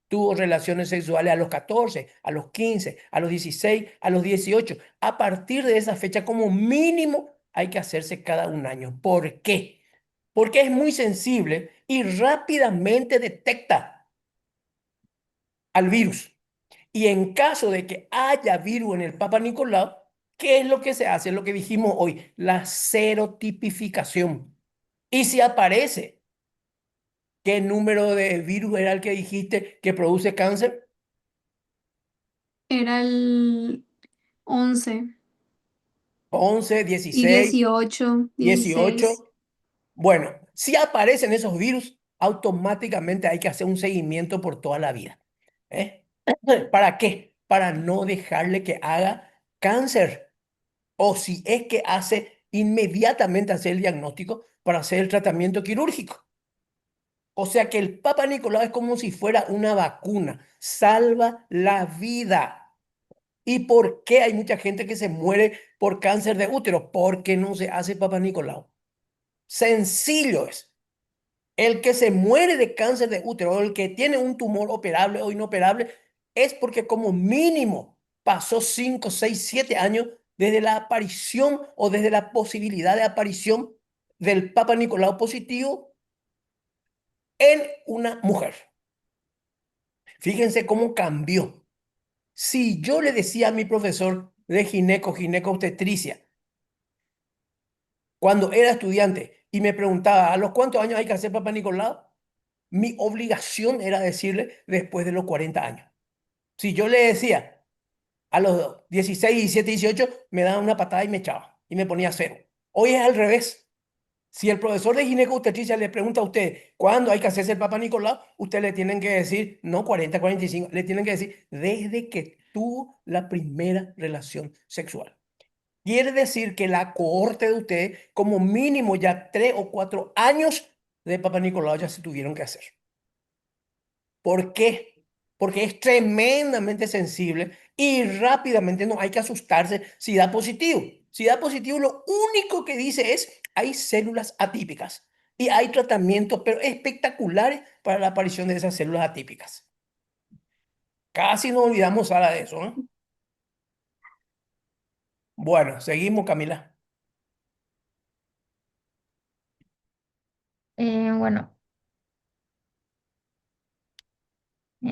Speaker 1: Tuvo relaciones sexuales a los 14, a los 15, a los 16, a los 18. A partir de esa fecha, como mínimo, hay que hacerse cada un año. ¿Por qué? Porque es muy sensible y rápidamente detecta al virus. Y en caso de que haya virus en el Papa Nicolau, ¿qué es lo que se hace? Lo que dijimos hoy, la serotipificación. Y si aparece, ¿qué número de virus era el que dijiste que produce cáncer?
Speaker 4: Era el 11
Speaker 1: 11,
Speaker 4: y
Speaker 1: 16,
Speaker 4: 18, 16.
Speaker 1: 18. Bueno, si aparecen esos virus, automáticamente hay que hacer un seguimiento por toda la vida. ¿Eh? ¿Para qué? Para no dejarle que haga cáncer. O si es que hace inmediatamente hacer el diagnóstico para hacer el tratamiento quirúrgico. O sea que el Papa Nicolau es como si fuera una vacuna, salva la vida. ¿Y por qué hay mucha gente que se muere por cáncer de útero? Porque no se hace Papa Nicolau. Sencillo es. El que se muere de cáncer de útero o el que tiene un tumor operable o inoperable es porque como mínimo pasó 5, 6, 7 años desde la aparición o desde la posibilidad de aparición del Papa Nicolau positivo en una mujer. Fíjense cómo cambió. Si yo le decía a mi profesor de ginecobstetricia cuando era estudiante y me preguntaba, ¿a los cuántos años hay que hacer Papa Nicolau? mi obligación era decirle después de los 40 años. Si yo le decía a los 16, 17, 18, me daba una patada y me echaba y me ponía cero. Hoy es al revés. Si el profesor de gineco-obstetricia le pregunta a usted cuándo hay que hacerse el Papa Nicolau, usted le tienen que decir, no 40, 45, le tienen que decir desde que tuvo la primera relación sexual. Quiere decir que la cohorte de usted, como mínimo ya 3 o 4 años de Papa Nicolau ya se tuvieron que hacer. ¿Por qué? Porque es tremendamente sensible y rápidamente no hay que asustarse si da positivo. Si da positivo, lo único que dice es, hay células atípicas y hay tratamientos, pero espectaculares para la aparición de esas células atípicas. Casi nos olvidamos ahora de eso, ¿no? Bueno, seguimos, Camila.
Speaker 7: Bueno,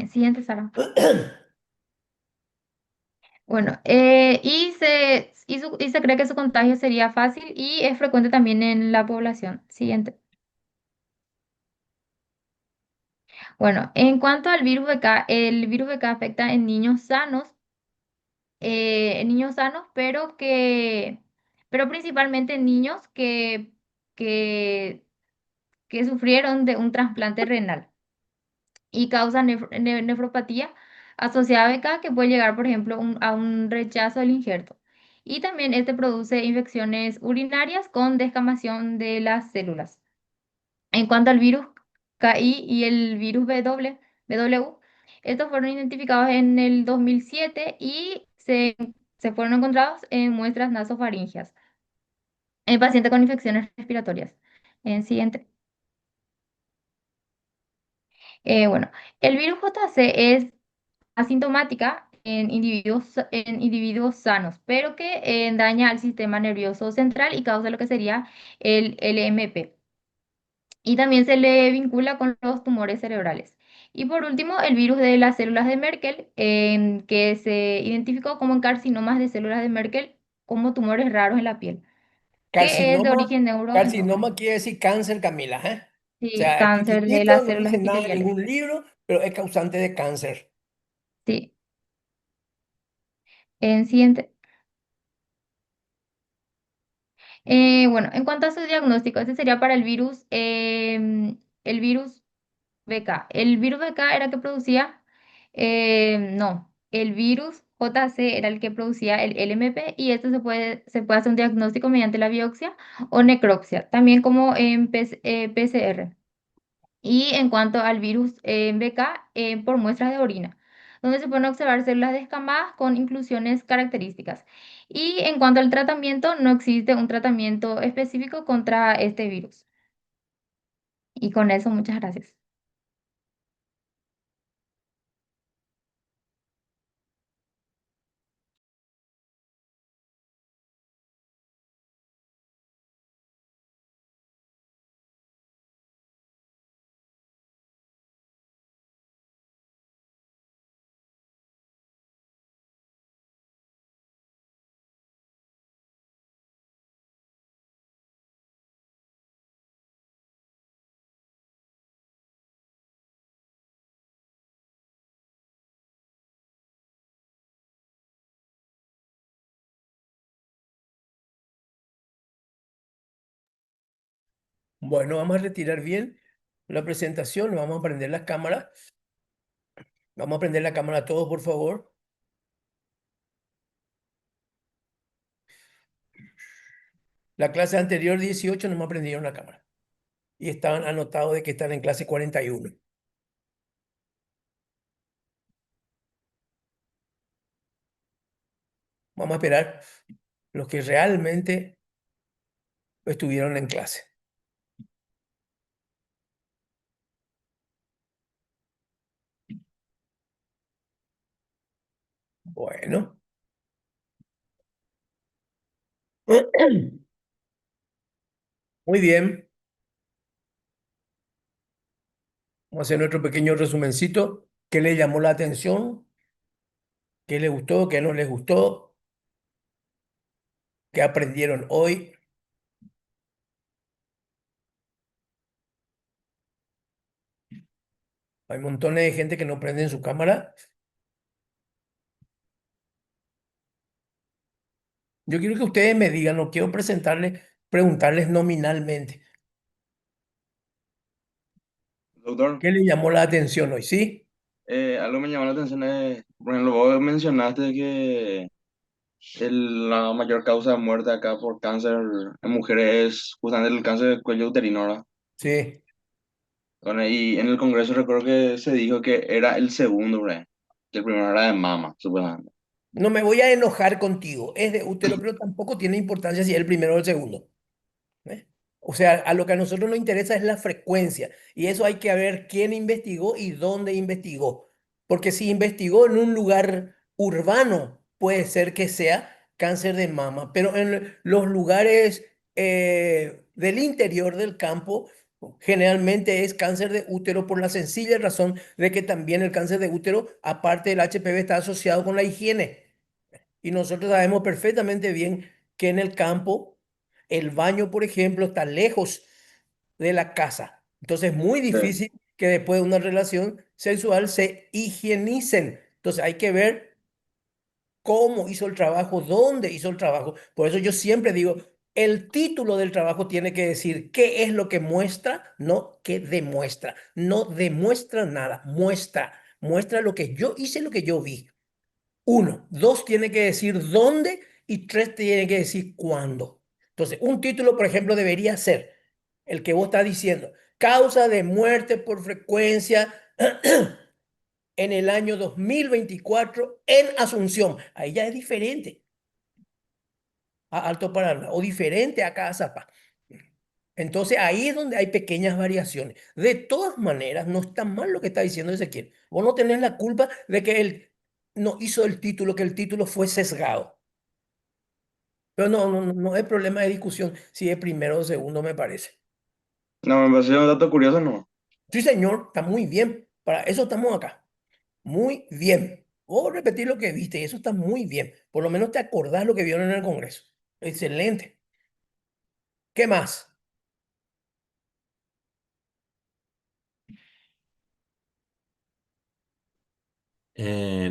Speaker 7: siguiente, Sara. Bueno, y se cree que su contagio sería fácil y es frecuente también en la población. Siguiente. Bueno, en cuanto al virus BK, el virus BK afecta en niños sanos, pero principalmente en niños que, que sufrieron de un trasplante renal y causa nefropatía asociada a BK que puede llegar, por ejemplo, a un rechazo del injerto. Y también este produce infecciones urinarias con descamación de las células. En cuanto al virus KI y el virus BW, estos fueron identificados en el 2007 y se fueron encontrados en muestras nasofaringeas en pacientes con infecciones respiratorias. En siguiente. Bueno, el virus JC es asintomática en individuos sanos, pero que daña al sistema nervioso central y causa lo que sería el LMP. Y también se le vincula con los tumores cerebrales. Y por último, el virus de las células de Merkel, que se identificó como en carcinomas de células de Merkel como tumores raros en la piel, que es de
Speaker 1: Carcinoma,
Speaker 7: origen neuroendógeno.
Speaker 1: carcinoma quiere decir cáncer, Camila, ¿eh? O
Speaker 7: Sí,
Speaker 1: sea, es
Speaker 7: cáncer de
Speaker 1: chiquitito,
Speaker 7: las
Speaker 1: no
Speaker 7: células
Speaker 1: dice nada en
Speaker 7: epiteliales.
Speaker 1: ningún libro, pero es causante de cáncer.
Speaker 7: Sí. En siguiente. Bueno, en cuanto a su diagnóstico, este sería para el virus BK. El virus BK era el que producía, no, el virus JC era el que producía el LMP y esto se puede hacer un diagnóstico mediante la biopsia o necropsia, también como en PCR. Y en cuanto al virus BK, por muestras de orina, donde se pueden observar células descamadas con inclusiones características. Y en cuanto al tratamiento, no existe un tratamiento específico contra este virus. Y con eso, muchas gracias.
Speaker 1: Bueno, vamos a retirar bien la presentación, vamos a prender las cámaras. Vamos a prender la cámara todos, por favor. La clase anterior, 18, no me prendieron la cámara. Y estaban anotados de que están en clase 41. Vamos a esperar los que realmente estuvieron en clase. Bueno. Muy bien. Vamos a hacer nuestro pequeño resumencito. ¿Qué le llamó la atención? ¿Qué le gustó? ¿Qué no les gustó? ¿Qué aprendieron hoy? Hay montones de gente que no prenden su cámara. Yo quiero que ustedes me digan, no quiero preguntarles nominalmente.
Speaker 8: Doctor,
Speaker 1: ¿Qué le llamó la atención hoy? ¿Sí?
Speaker 8: algo me llamó la atención es, por ejemplo, vos mencionaste que la mayor causa de muerte acá por cáncer en mujeres es justamente el cáncer del cuello uterino, ¿verdad?
Speaker 1: Sí.
Speaker 8: Bueno, y en el Congreso recuerdo que se dijo que era el segundo, ¿verdad? Que el primero era de mama, supuestamente.
Speaker 1: No me voy a enojar contigo. Es de útero, pero tampoco tiene importancia si es el primero o el segundo. ¿Eh? O sea, a lo que a nosotros nos interesa es la frecuencia. Y eso hay que ver quién investigó y dónde investigó. Porque si investigó en un lugar urbano, puede ser que sea cáncer de mama. Pero en los lugares del interior del campo, generalmente es cáncer de útero por la sencilla razón de que también el cáncer de útero, aparte del HPV, está asociado con la higiene. Y nosotros sabemos perfectamente bien que en el campo el baño, por ejemplo, está lejos de la casa. Entonces es muy
Speaker 8: Sí.
Speaker 1: difícil que después de una relación sexual se higienicen. Entonces hay que ver cómo hizo el trabajo, dónde hizo el trabajo. Por eso yo siempre digo, el título del trabajo tiene que decir qué es lo que muestra, no qué demuestra. No demuestra nada, muestra. Muestra lo que yo hice, lo que yo vi. Uno, dos tiene que decir dónde y tres tiene que decir cuándo. Entonces, un título, por ejemplo, debería ser el que vos estás diciendo, causa de muerte por frecuencia en el año 2024 en Asunción. Ahí ya es diferente a Alto Paraná o diferente a Cazapá. Entonces ahí es donde hay pequeñas variaciones. De todas maneras, no está mal lo que está diciendo Ezequiel. Vos no tenés la culpa de que él no hizo el título, que el título fue sesgado. Pero no es problema de discusión si es primero o segundo, me parece.
Speaker 8: No, me pareció un dato curioso, ¿no?
Speaker 1: Sí, señor, está muy bien. Para eso estamos acá. Muy bien. Vos repetir lo que viste y eso está muy bien. Por lo menos te acordás lo que vieron en el Congreso. Excelente. ¿Qué más?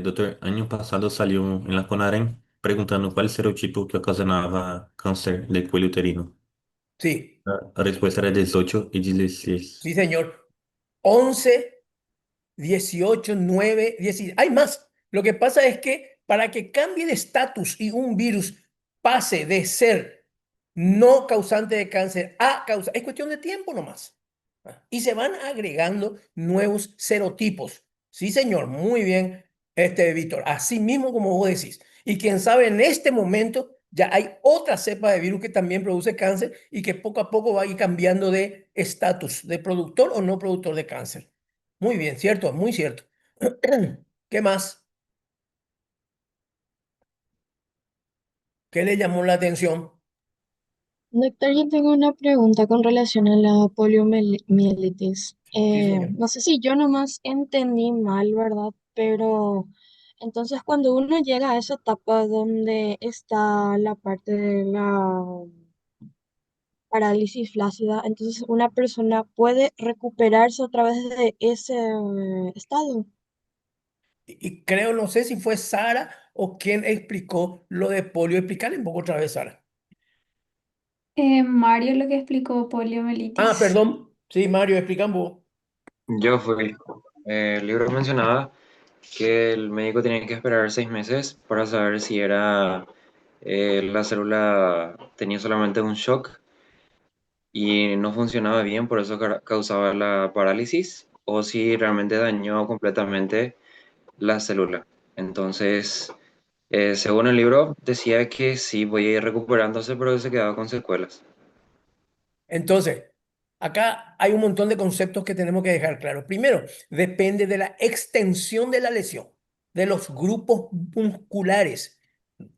Speaker 9: Doctor, año pasado salió en la CONAREN preguntando cuál serotipo que ocasionaba cáncer del cuello uterino.
Speaker 1: Sí,
Speaker 9: La respuesta era 18 y 16.
Speaker 1: sí, señor. 11, 18, 9, 10. Hay más. Lo que pasa es que para que cambie de estatus y un virus pase de ser no causante de cáncer a causa, es cuestión de tiempo nomás. Y se van agregando nuevos serotipos. Sí, señor, muy bien, Víctor. Así mismo como vos decís. Y quién sabe, en este momento ya hay otra cepa de virus que también produce cáncer y que poco a poco va a ir cambiando de estatus, de productor o no productor de cáncer. Muy bien, cierto, muy cierto. ¿Qué más? ¿Qué le llamó la atención?
Speaker 10: Doctor, yo tengo una pregunta con relación a la poliomielitis.
Speaker 1: Sí, señor.
Speaker 10: No sé si yo nomás entendí mal, ¿verdad? Pero entonces cuando uno llega a esa etapa donde está la parte de la parálisis flácida, entonces una persona puede recuperarse otra vez de ese estado.
Speaker 1: Y creo, no sé si fue Sara o quien explicó lo de polio. Explícale un poco otra vez, Sara.
Speaker 4: Mario lo que explicó
Speaker 1: Ah,
Speaker 4: poliomielitis.
Speaker 1: perdón. Sí, Mario, explican vos.
Speaker 3: Yo fui. El libro mencionaba que el médico tenía que esperar 6 meses para saber si era la célula tenía solamente un shock y no funcionaba bien, por eso causaba la parálisis, o si realmente dañó completamente la célula. Entonces, según el libro, decía que sí, voy a ir recuperándose, pero que se quedaba con secuelas.
Speaker 1: Entonces, acá hay un montón de conceptos que tenemos que dejar claros. Primero, depende de la extensión de la lesión, de los grupos musculares.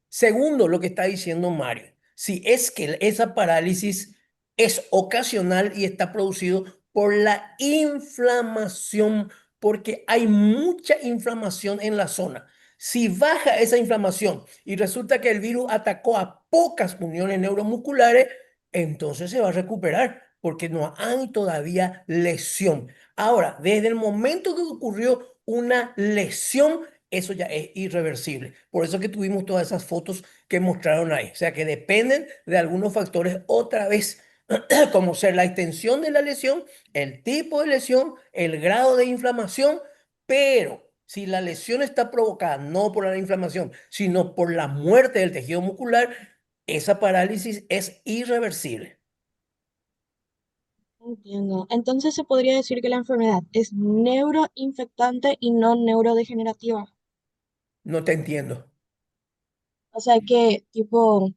Speaker 1: Segundo, lo que está diciendo Mario, si es que esa parálisis es ocasional y está producido por la inflamación, porque hay mucha inflamación en la zona. Si baja esa inflamación y resulta que el virus atacó a pocas uniones neuromusculares, entonces se va a recuperar porque no hay todavía lesión. Ahora, desde el momento que ocurrió una lesión, eso ya es irreversible. Por eso que tuvimos todas esas fotos que mostraron ahí. O sea que dependen de algunos factores otra vez, como ser la extensión de la lesión, el tipo de lesión, el grado de inflamación, pero si la lesión está provocada no por la inflamación, sino por la muerte del tejido muscular, esa parálisis es irreversible.
Speaker 10: Entiendo. Entonces se podría decir que la enfermedad es neuroinfectante y no neurodegenerativa.
Speaker 1: No te entiendo.
Speaker 10: O sea que, tipo,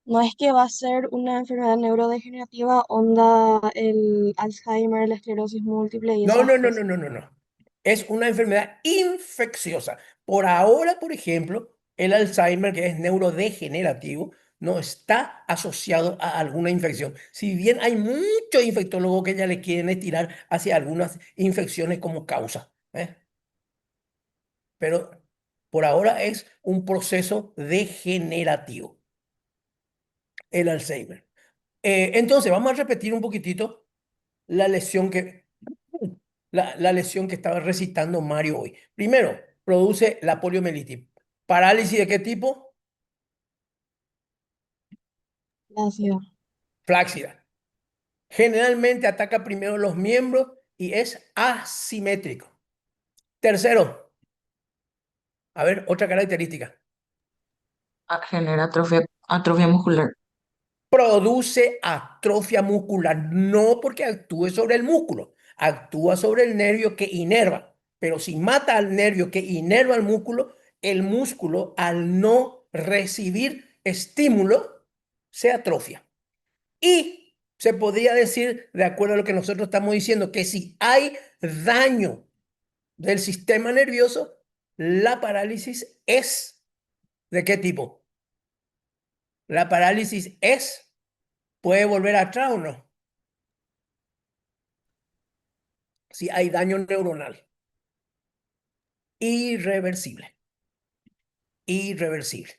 Speaker 10: no es que va a ser una enfermedad neurodegenerativa, onda el Alzheimer, la esclerosis múltiple y
Speaker 1: No,
Speaker 10: esas
Speaker 1: no, no, no,
Speaker 10: cosas.
Speaker 1: no, no, no. Es una enfermedad infecciosa. Por ahora, por ejemplo, el Alzheimer, que es neurodegenerativo, no está asociado a alguna infección. Si bien hay muchos infectólogos que ya le quieren estirar hacia algunas infecciones como causa, ¿eh? Pero por ahora es un proceso degenerativo, el Alzheimer. Entonces, vamos a repetir un poquitito la lesión la lesión que estaba recitando Mario hoy. Primero, produce la poliomielitis. ¿Parálisis de qué tipo?
Speaker 10: Gracias.
Speaker 1: Flácida. Generalmente ataca primero los miembros y es asimétrico. Tercero, a ver, otra característica.
Speaker 2: Genera atrofia muscular.
Speaker 1: Produce atrofia muscular, no porque actúe sobre el músculo, actúa sobre el nervio que inerva. Pero si mata al nervio que inerva el músculo al no recibir estímulo se atrofia. Y se podría decir, de acuerdo a lo que nosotros estamos diciendo, que si hay daño del sistema nervioso, la parálisis es ¿de qué tipo? La parálisis puede volver atrás o no, si hay daño neuronal. Irreversible. Irreversible.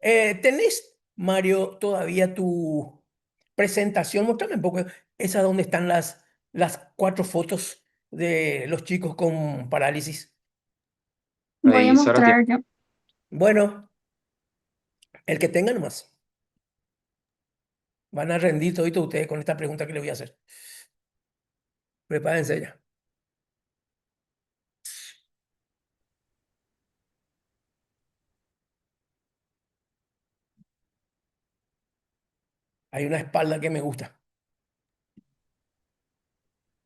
Speaker 1: ¿Tenés, Mario, todavía tu presentación? Mostrame un poco esa donde están las 4 fotos de los chicos con parálisis.
Speaker 4: Voy a
Speaker 3: Ahí Sara tiene.
Speaker 4: mostrar yo.
Speaker 1: Bueno, el que tenga nomás. Van a rendir todito ustedes con esta pregunta que les voy a hacer. Prepárense ya. Hay una espalda que me gusta.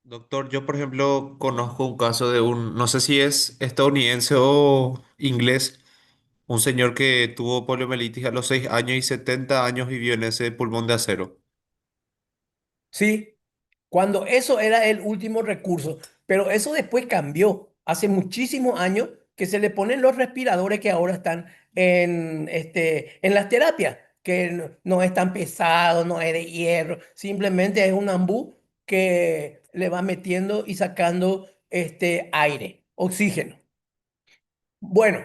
Speaker 11: Doctor, yo por ejemplo conozco un caso de no sé si es estadounidense o inglés, un señor que tuvo poliomielitis a los 6 años y 70 años vivió en ese pulmón de acero.
Speaker 1: Sí, cuando eso era el último recurso, pero eso después cambió. Hace muchísimos años que se le ponen los respiradores que ahora están en las terapias, que no es tan pesado, no es de hierro, simplemente es un ambú que le va metiendo y sacando aire, oxígeno. Bueno,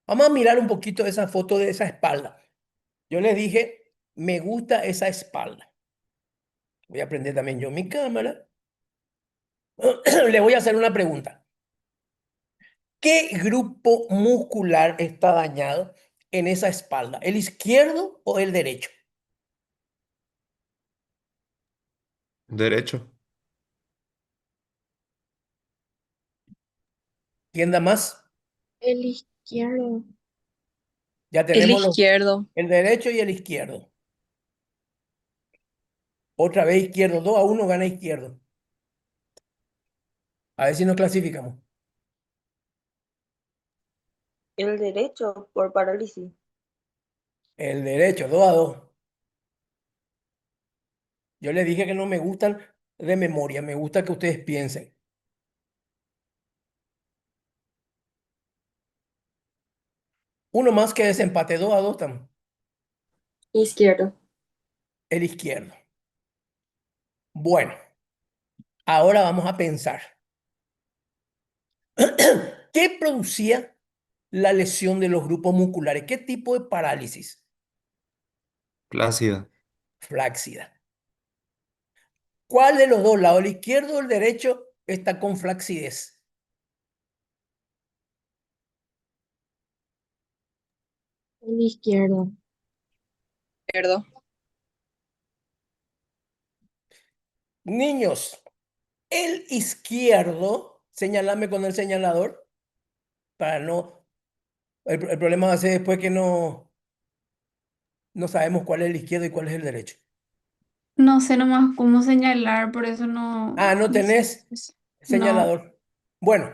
Speaker 1: vamos a mirar un poquito esa foto de esa espalda. Yo les dije, me gusta esa espalda. Voy a prender también yo mi cámara. Le voy a hacer una pregunta. ¿Qué grupo muscular está dañado en esa espalda? ¿El izquierdo o el derecho?
Speaker 11: Derecho.
Speaker 1: ¿Quién da más?
Speaker 10: El izquierdo.
Speaker 1: Ya
Speaker 5: El
Speaker 1: tenemos
Speaker 5: izquierdo.
Speaker 1: el derecho y el izquierdo. Otra vez izquierdo, 2-1 gana izquierdo. A ver si nos clasificamos.
Speaker 2: El derecho por parálisis.
Speaker 1: El derecho, 2-2. Yo les dije que no me gustan de memoria, me gusta que ustedes piensen. Uno más que desempate, 2-2 estamos.
Speaker 2: Izquierdo.
Speaker 1: El izquierdo. Bueno, ahora vamos a pensar. ¿Qué producía la lesión de los grupos musculares? ¿Qué tipo de parálisis?
Speaker 11: Plácida.
Speaker 1: Flácida. ¿Cuál de los dos lados, el izquierdo o el derecho, está con flacidez?
Speaker 10: El izquierdo.
Speaker 5: Izquierdo.
Speaker 1: Niños, el izquierdo, señalame con el señalador, para no... El problema va a ser después que no sabemos cuál es el izquierdo y cuál es el derecho.
Speaker 4: No sé nomás cómo señalar, por eso
Speaker 1: Ah, no
Speaker 4: no sé.
Speaker 1: tenés
Speaker 4: No,
Speaker 1: señalador. Bueno,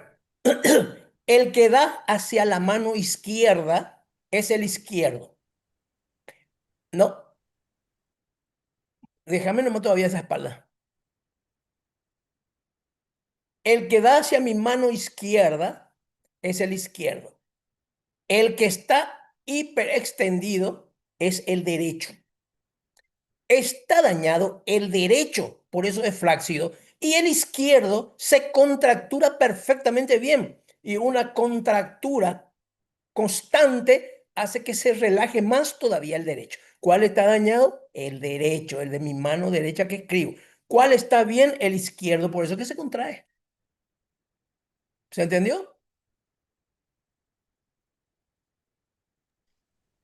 Speaker 1: el que da hacia la mano izquierda es el izquierdo. No, déjame nomás todavía esa espalda. El que da hacia mi mano izquierda es el izquierdo. El que está hiperextendido es el derecho. Está dañado el derecho, por eso es flácido, y el izquierdo se contractura perfectamente bien. Y una contractura constante hace que se relaje más todavía el derecho. ¿Cuál está dañado? El derecho, el de mi mano derecha que escribo. ¿Cuál está bien? El izquierdo, por eso que se contrae. ¿Se entendió?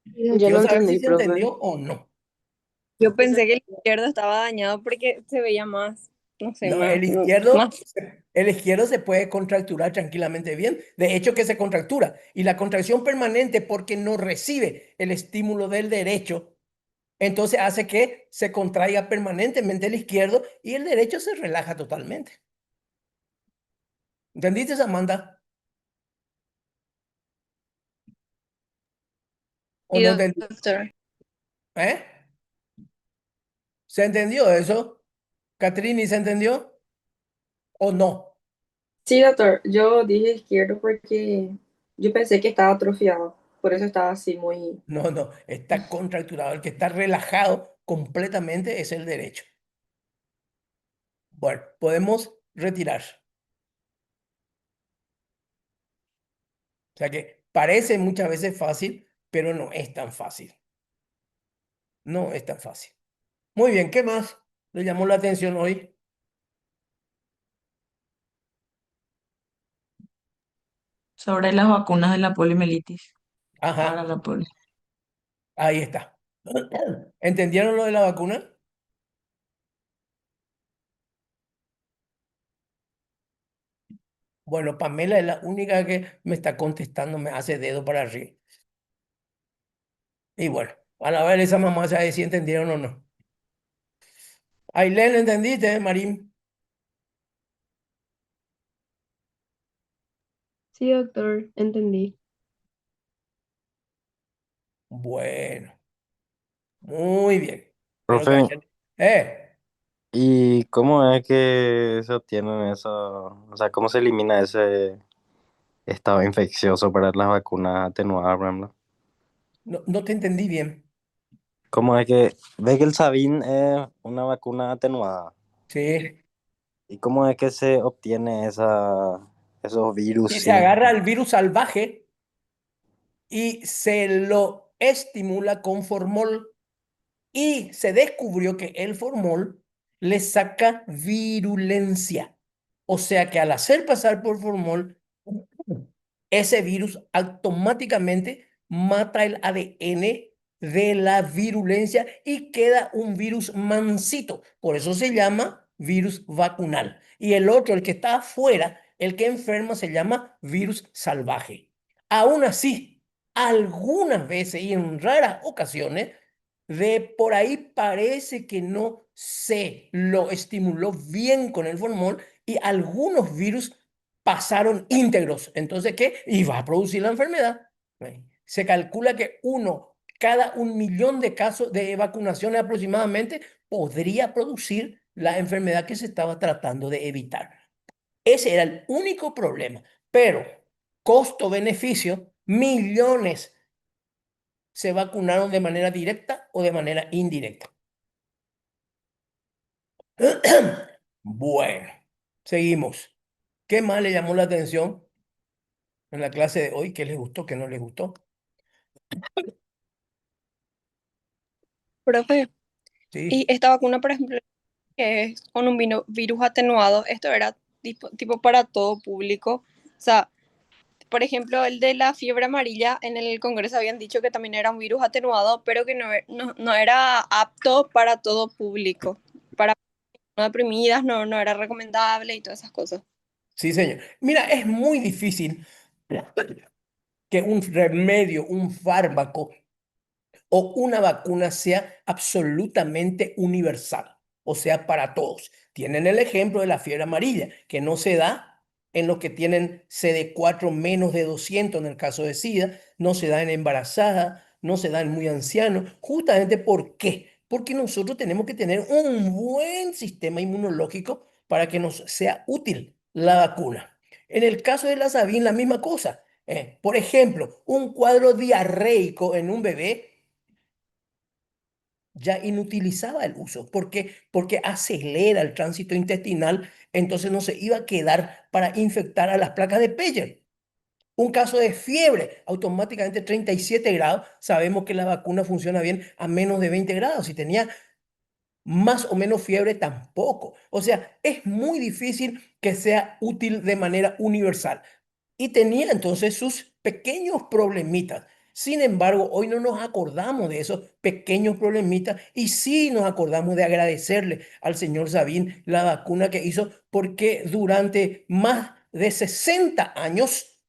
Speaker 6: Sí,
Speaker 2: Yo
Speaker 1: Quiero
Speaker 2: no
Speaker 6: doctor.
Speaker 1: saber si
Speaker 2: entendí,
Speaker 1: se
Speaker 2: profe.
Speaker 1: entendió o no.
Speaker 5: Yo pensé que el izquierdo estaba dañado porque se veía más, no sé,
Speaker 1: No,
Speaker 5: más, más.
Speaker 1: el izquierdo se puede contracturar tranquilamente bien. De hecho, que se contractura. Y la contracción permanente, porque no recibe el estímulo del derecho, entonces hace que se contraiga permanentemente el izquierdo y el derecho se relaja totalmente. ¿Entendiste, Amanda? ¿O
Speaker 5: Sí,
Speaker 1: no entendí?
Speaker 5: doctor.
Speaker 1: ¿Eh? ¿Se entendió eso? ¿Catrini se entendió o no?
Speaker 2: Sí, doctor, yo dije izquierdo porque yo pensé que estaba atrofiado, por eso estaba así muy...
Speaker 1: No, no, está contracturado. El que está relajado completamente es el derecho. Bueno, podemos retirar. O sea que parece muchas veces fácil, pero no es tan fácil. No es tan fácil. Muy bien, ¿qué más le llamó la atención hoy?
Speaker 12: Sobre las vacunas de la poliomielitis para
Speaker 1: Ajá,
Speaker 12: la polio.
Speaker 1: ahí está. ¿Entendieron lo de la vacuna? Bueno, Pamela es la única que me está contestando, me hace dedo para arriba. Y bueno, van a ver esa mamá sabe si entendieron o no. Ailén, ¿entendiste, Marín?
Speaker 10: Sí, doctor, entendí.
Speaker 1: Bueno, muy bien. Espero que
Speaker 13: Profe,
Speaker 1: hayan...
Speaker 13: ¿y cómo es que se obtienen eso? O sea, ¿cómo se elimina ese estado infeccioso para las vacunas atenuadas, por ejemplo?
Speaker 1: no te entendí bien.
Speaker 13: ¿Cómo es que, ve que el Sabin es una vacuna atenuada?
Speaker 1: Sí.
Speaker 13: ¿Y cómo es que se obtiene esos virus
Speaker 1: Y se
Speaker 13: sin...
Speaker 1: agarra el virus salvaje y se lo estimula con formol y se descubrió que el formol le saca virulencia. O sea que al hacer pasar por formol, ese virus automáticamente mata el ADN de la virulencia y queda un virus mansito. Por eso se llama virus vacunal. Y el otro, el que está afuera, el que enferma, se llama virus salvaje. Aún así, algunas veces y en raras ocasiones, de por ahí parece que no se lo estimuló bien con el formol y algunos virus pasaron íntegros. Entonces, ¿qué? Y va a producir la enfermedad. Se calcula que cada 1 millón de casos de vacunaciones aproximadamente podría producir la enfermedad que se estaba tratando de evitar. Ese era el único problema. Pero costo-beneficio, millones se vacunaron de manera directa o de manera indirecta. Bueno, seguimos. ¿Qué más le llamó la atención en la clase de hoy? ¿Qué les gustó, qué no les gustó?
Speaker 5: Profe, y
Speaker 1: Sí.
Speaker 5: esta vacuna, por ejemplo, que es con un virus atenuado. Esto era tipo para todo público. O sea, por ejemplo, el de la fiebre amarilla en el Congreso habían dicho que también era un virus atenuado, pero que no era apto para todo público. Para personas deprimidas no era recomendable y todas esas cosas.
Speaker 1: Sí, señor. Mira, es muy difícil que un remedio, un fármaco o una vacuna sea absolutamente universal, o sea, para todos. Tienen el ejemplo de la fiebre amarilla, que no se da en los que tienen CD4 menos de 200 en el caso de SIDA, no se da en embarazada, no se da en muy ancianos. Justamente ¿por qué? Porque nosotros tenemos que tener un buen sistema inmunológico para que nos sea útil la vacuna. En el caso de la Sabin, la misma cosa. Por ejemplo, un cuadro diarreico en un bebé ya inutilizaba el uso. ¿Por qué? Porque acelera el tránsito intestinal, entonces no se iba a quedar para infectar a las placas de Peyer. Un caso de fiebre, automáticamente 37 grados, sabemos que la vacuna funciona bien a menos de 20 grados. Si tenía más o menos fiebre, tampoco. O sea, es muy difícil que sea útil de manera universal. Y tenía entonces sus pequeños problemitas. Sin embargo, hoy no nos acordamos de esos pequeños problemitas y sí nos acordamos de agradecerle al señor Sabin la vacuna que hizo, porque durante más de 60 años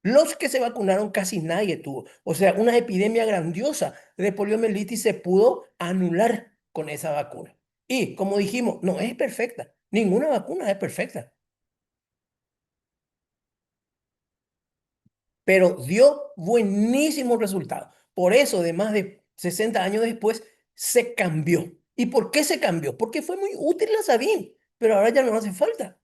Speaker 1: los que se vacunaron casi nadie tuvo. O sea, una epidemia grandiosa de poliomielitis se pudo anular con esa vacuna. Y como dijimos, no es perfecta. Ninguna vacuna es perfecta, pero dio buenísimos resultados. Por eso, de más de 60 años después, se cambió. ¿Y por qué se cambió? Porque fue muy útil la Sabin, pero ahora ya no hace falta.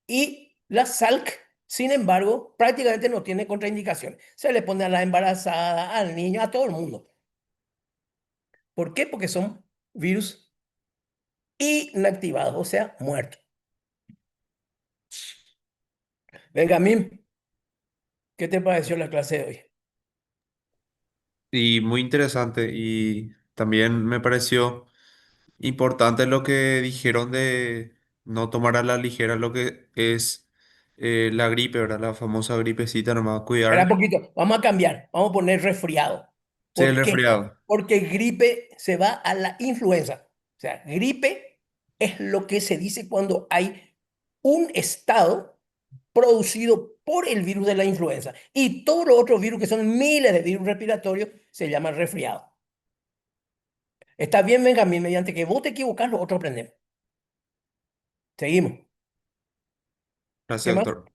Speaker 1: Y la Salk, sin embargo, prácticamente no tiene contraindicaciones. Se le pone a la embarazada, al niño, a todo el mundo. ¿Por qué? Porque son virus inactivados, o sea, muertos. Benjamín, ¿qué te pareció la clase de hoy?
Speaker 11: Y muy interesante. Y también me pareció importante lo que dijeron de no tomar a la ligera lo que es la gripe, ¿verdad? La famosa gripecita, nomás
Speaker 1: Espera un
Speaker 11: cuidar.
Speaker 1: poquito, vamos a cambiar, vamos a poner resfriado.
Speaker 11: Sí, el
Speaker 1: ¿Por qué?
Speaker 11: resfriado.
Speaker 1: Porque gripe se va a la influenza. O sea, gripe es lo que se dice cuando hay un estado producido por el virus de la influenza. Y todos los otros virus, que son miles de virus respiratorios, se llaman resfriado. Está bien, Benjamín, mediante que vos te equivocas, los otros aprendemos. Seguimos. ¿Qué
Speaker 11: Gracias,
Speaker 1: más?
Speaker 11: doctor.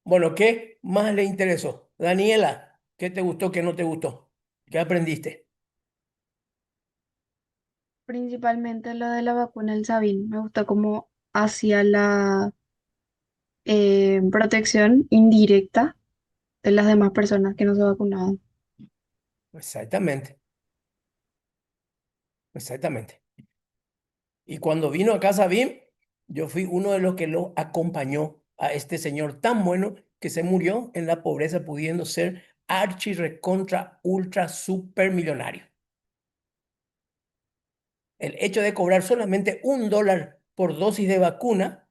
Speaker 1: Bueno, ¿qué más le interesó? Daniela, ¿qué te gustó, qué no te gustó? ¿Qué aprendiste?
Speaker 6: Principalmente lo de la vacuna del Sabin. Me gusta cómo hacía la protección indirecta de las demás personas que no se vacunaban.
Speaker 1: Exactamente, exactamente. Y cuando vino a casa BIM, yo fui uno de los que lo acompañó a este señor tan bueno que se murió en la pobreza pudiendo ser archi recontra ultra super millonario. El hecho de cobrar solamente $1 por dosis de vacuna,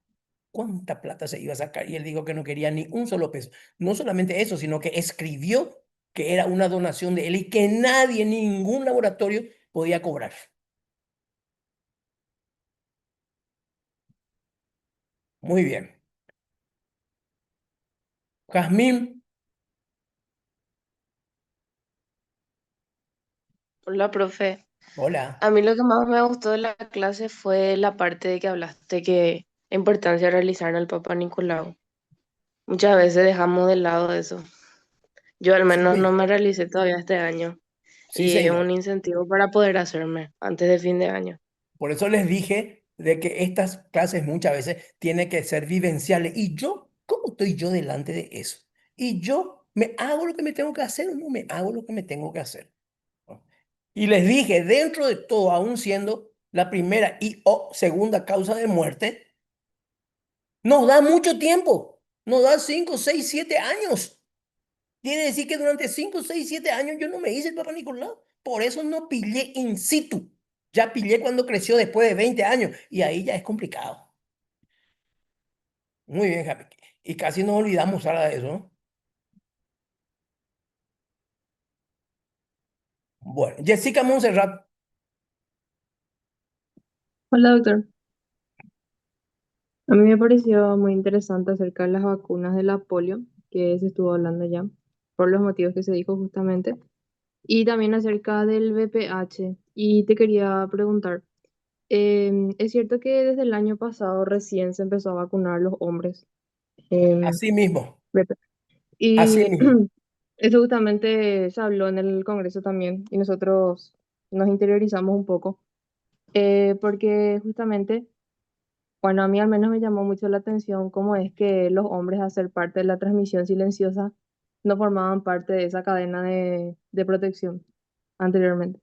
Speaker 1: ¿cuánta plata se iba a sacar? Y él dijo que no quería ni un solo peso. No solamente eso, sino que escribió que era una donación de él y que nadie, ningún laboratorio podía cobrar. Muy bien. Jazmín,
Speaker 2: Hola, profe.
Speaker 1: hola.
Speaker 2: A mí lo que más me gustó de la clase fue la parte de que hablaste que la importancia de realizar al Papa Nicolau. Muchas veces dejamos de lado eso. Yo al menos no
Speaker 1: Sí,
Speaker 2: me realicé todavía este año
Speaker 1: sí,
Speaker 2: y es un
Speaker 1: señor.
Speaker 2: incentivo para poder hacerme antes de fin de año.
Speaker 1: Por eso les dije de que estas clases muchas veces tienen que ser vivenciales. Y yo, ¿cómo estoy yo delante de eso? Y yo me hago lo que me tengo que hacer o no me hago lo que me tengo que hacer. ¿No? Y les dije, dentro de todo, aún siendo la primera y o segunda causa de muerte, nos da mucho tiempo. Nos da 5, 6, 7 años. Quiere decir que durante 5, 6, 7 años yo no me hice el Papa Nicolau. Por eso no pillé in situ. Ya pillé cuando creció después de 20 años. Y ahí ya es complicado. Muy bien, Javi. Y casi nos olvidamos ahora de eso, ¿no? Bueno, Jessica Montserrat.
Speaker 14: Hola, doctor. A mí me pareció muy interesante acerca de las vacunas de la polio, que se estuvo hablando ya, por los motivos que se dijo justamente, y también acerca del VPH. Y te quería preguntar, ¿es cierto que desde el año pasado recién se empezó a vacunar los hombres?
Speaker 1: Así mismo. Así
Speaker 14: Y
Speaker 1: mismo.
Speaker 14: eso justamente se habló en el Congreso también, y nosotros nos interiorizamos un poco, porque justamente... Bueno, a mí al menos me llamó mucho la atención cómo es que los hombres, a ser parte de la transmisión silenciosa, no formaban parte de esa cadena de protección anteriormente.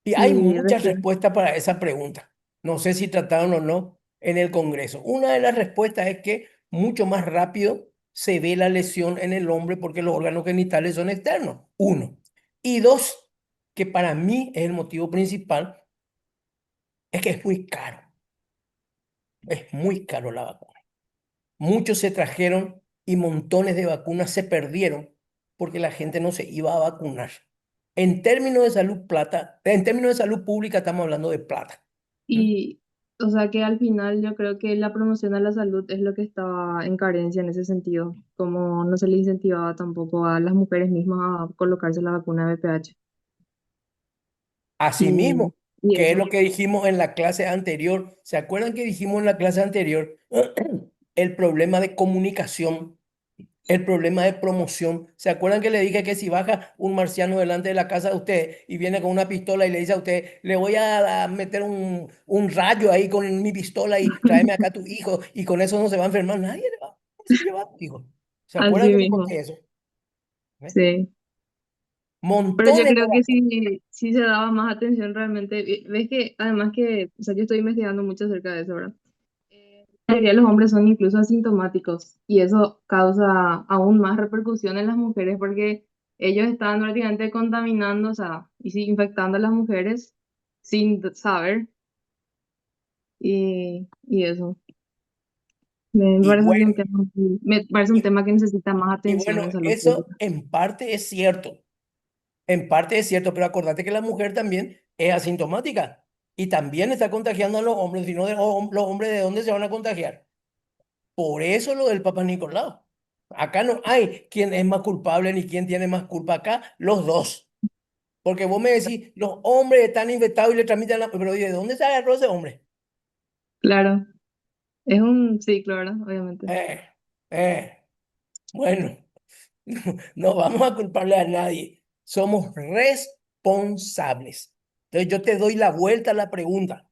Speaker 1: Y hay
Speaker 14: Y
Speaker 1: muchas
Speaker 14: recién,
Speaker 1: respuestas para esa pregunta. No sé si trataron o no en el Congreso. Una de las respuestas es que mucho más rápido se ve la lesión en el hombre porque los órganos genitales son externos. Uno. Y dos, que para mí es el motivo principal, es que es muy caro. Es muy caro la vacuna. Muchos se trajeron y montones de vacunas se perdieron porque la gente no se iba a vacunar. En términos de salud plata, en términos de salud pública estamos hablando de plata.
Speaker 14: y, o sea que al final yo creo que la promoción a la salud es lo que estaba en carencia en ese sentido, como no se le incentivaba tampoco a las mujeres mismas a colocarse la vacuna de VPH. Y,
Speaker 1: Asimismo,
Speaker 14: y
Speaker 1: que es
Speaker 14: eso.
Speaker 1: lo que dijimos en la clase anterior. ¿Se acuerdan que dijimos en la clase anterior? El problema de comunicación, el problema de promoción. ¿Se acuerdan que le dije que si baja un marciano delante de la casa de usted y viene con una pistola y le dice a usted, le voy a meter un rayo ahí con mi pistola y tráeme acá a tu hijo y con eso no se va a enfermar? Nadie le va a decir llevar, hijo. ¿Se acuerdan
Speaker 14: Así
Speaker 1: que le
Speaker 14: mismo,
Speaker 1: conté eso? ¿Eh?
Speaker 14: sí. Pero yo
Speaker 1: Montones de
Speaker 14: creo que
Speaker 1: vacunas.
Speaker 14: si se daba más atención realmente, ves que además que, o sea, yo estoy investigando mucho acerca de eso, ¿verdad? La mayoría de los hombres son incluso asintomáticos y eso causa aún más repercusión en las mujeres porque ellos están prácticamente contaminando, o sea, y sí, infectando a las mujeres sin saber y eso. Me
Speaker 1: Y
Speaker 14: parece así
Speaker 1: bueno,
Speaker 14: un tema, me parece un tema que necesita más
Speaker 1: y
Speaker 14: atención
Speaker 1: bueno,
Speaker 14: en salud
Speaker 1: eso
Speaker 14: pública.
Speaker 1: en parte es cierto. En parte es cierto, pero acordate que la mujer también es asintomática y también está contagiando a los hombres, si no, los hombres de dónde se van a contagiar. Por eso lo del Papa Nicolau. Acá no hay quien es más culpable ni quien tiene más culpa acá, los dos. Porque vos me decís, los hombres están infectados y le transmiten la... Pero ¿de dónde se agarró ese hombre?
Speaker 14: Claro, es un ciclo, ¿verdad? Obviamente.
Speaker 1: Eh, eh, bueno. No vamos a culparle a nadie. Somos responsables. Entonces yo te doy la vuelta a la pregunta.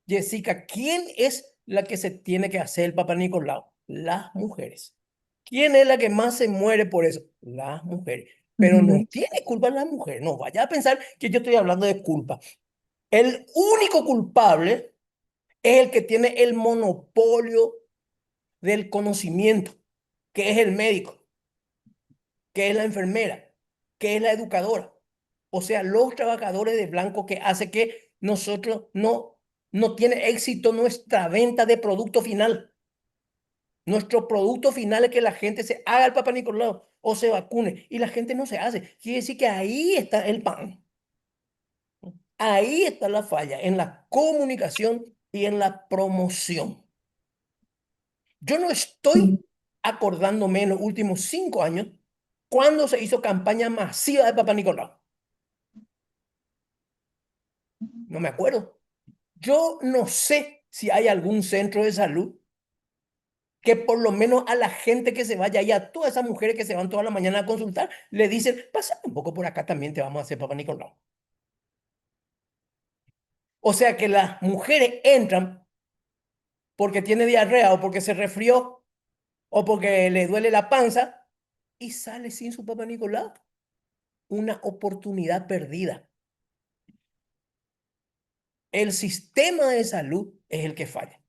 Speaker 1: Jessica, ¿quién es la que se tiene que hacer el Papa Nicolau? Las mujeres. ¿Quién es la que más se muere por eso? Las mujeres. Pero no
Speaker 14: Ujú.
Speaker 1: tiene culpa las mujeres. No vaya a pensar que yo estoy hablando de culpa. El único culpable es el que tiene el monopolio del conocimiento, que es el médico, que es la enfermera, que es la educadora. O sea, los trabajadores de blanco que hace que nosotros no tiene éxito nuestra venta de producto final. Nuestro producto final es que la gente se haga el Papa Nicolau o se vacune y la gente no se hace. Quiere decir que ahí está el pan. Ahí está la falla, en la comunicación y en la promoción. Yo no estoy acordándome en los últimos 5 años cuando se hizo campaña masiva de Papa Nicolau. No me acuerdo. Yo no sé si hay algún centro de salud que por lo menos a la gente que se vaya y a todas esas mujeres que se van toda la mañana a consultar, le dicen, pasa un poco por acá también, te vamos a hacer Papa Nicolau. O sea que las mujeres entran porque tiene diarrea o porque se resfrió o porque le duele la panza y sale sin su Papa Nicolau. Una oportunidad perdida. El sistema de salud es el que falla.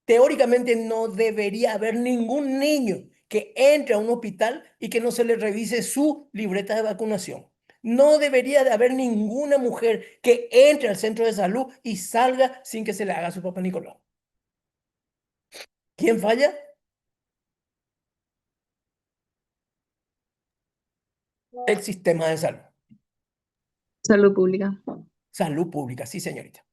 Speaker 1: Teóricamente no debería haber ningún niño que entre a un hospital y que no se le revise su libreta de vacunación. No debería de haber ninguna mujer que entre al centro de salud y salga sin que se le haga su Papá Nicolau. ¿Quién falla? El sistema de salud.
Speaker 14: Salud pública.
Speaker 1: Salud pública, sí, señorita.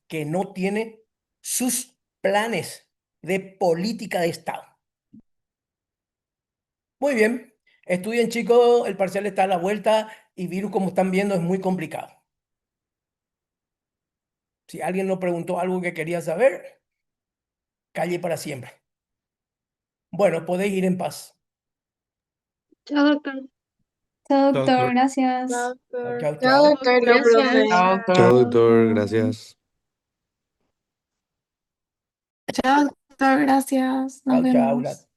Speaker 1: Que no tiene sus planes de política de Estado. Muy bien. Estudien, chicos. El parcial está a la vuelta y virus, como están viendo, es muy complicado. Si alguien no preguntó algo que quería saber, calle para siempre. Bueno, podéis ir en paz.
Speaker 6: Chao, doctor.
Speaker 4: Chao,
Speaker 11: Chao,
Speaker 4: doctor,
Speaker 11: doctor.
Speaker 4: gracias.
Speaker 5: Chao,
Speaker 1: Chao,
Speaker 5: doctor.
Speaker 1: chao,
Speaker 5: Chao,
Speaker 1: chao.
Speaker 5: doctor.
Speaker 10: Chao, profe.
Speaker 5: Gracias.
Speaker 12: Chao,
Speaker 11: Chao,
Speaker 12: doctor.
Speaker 11: doctor. Gracias.
Speaker 10: Chao, doctor, gracias. Nos
Speaker 1: Chao, chao.
Speaker 10: vemos.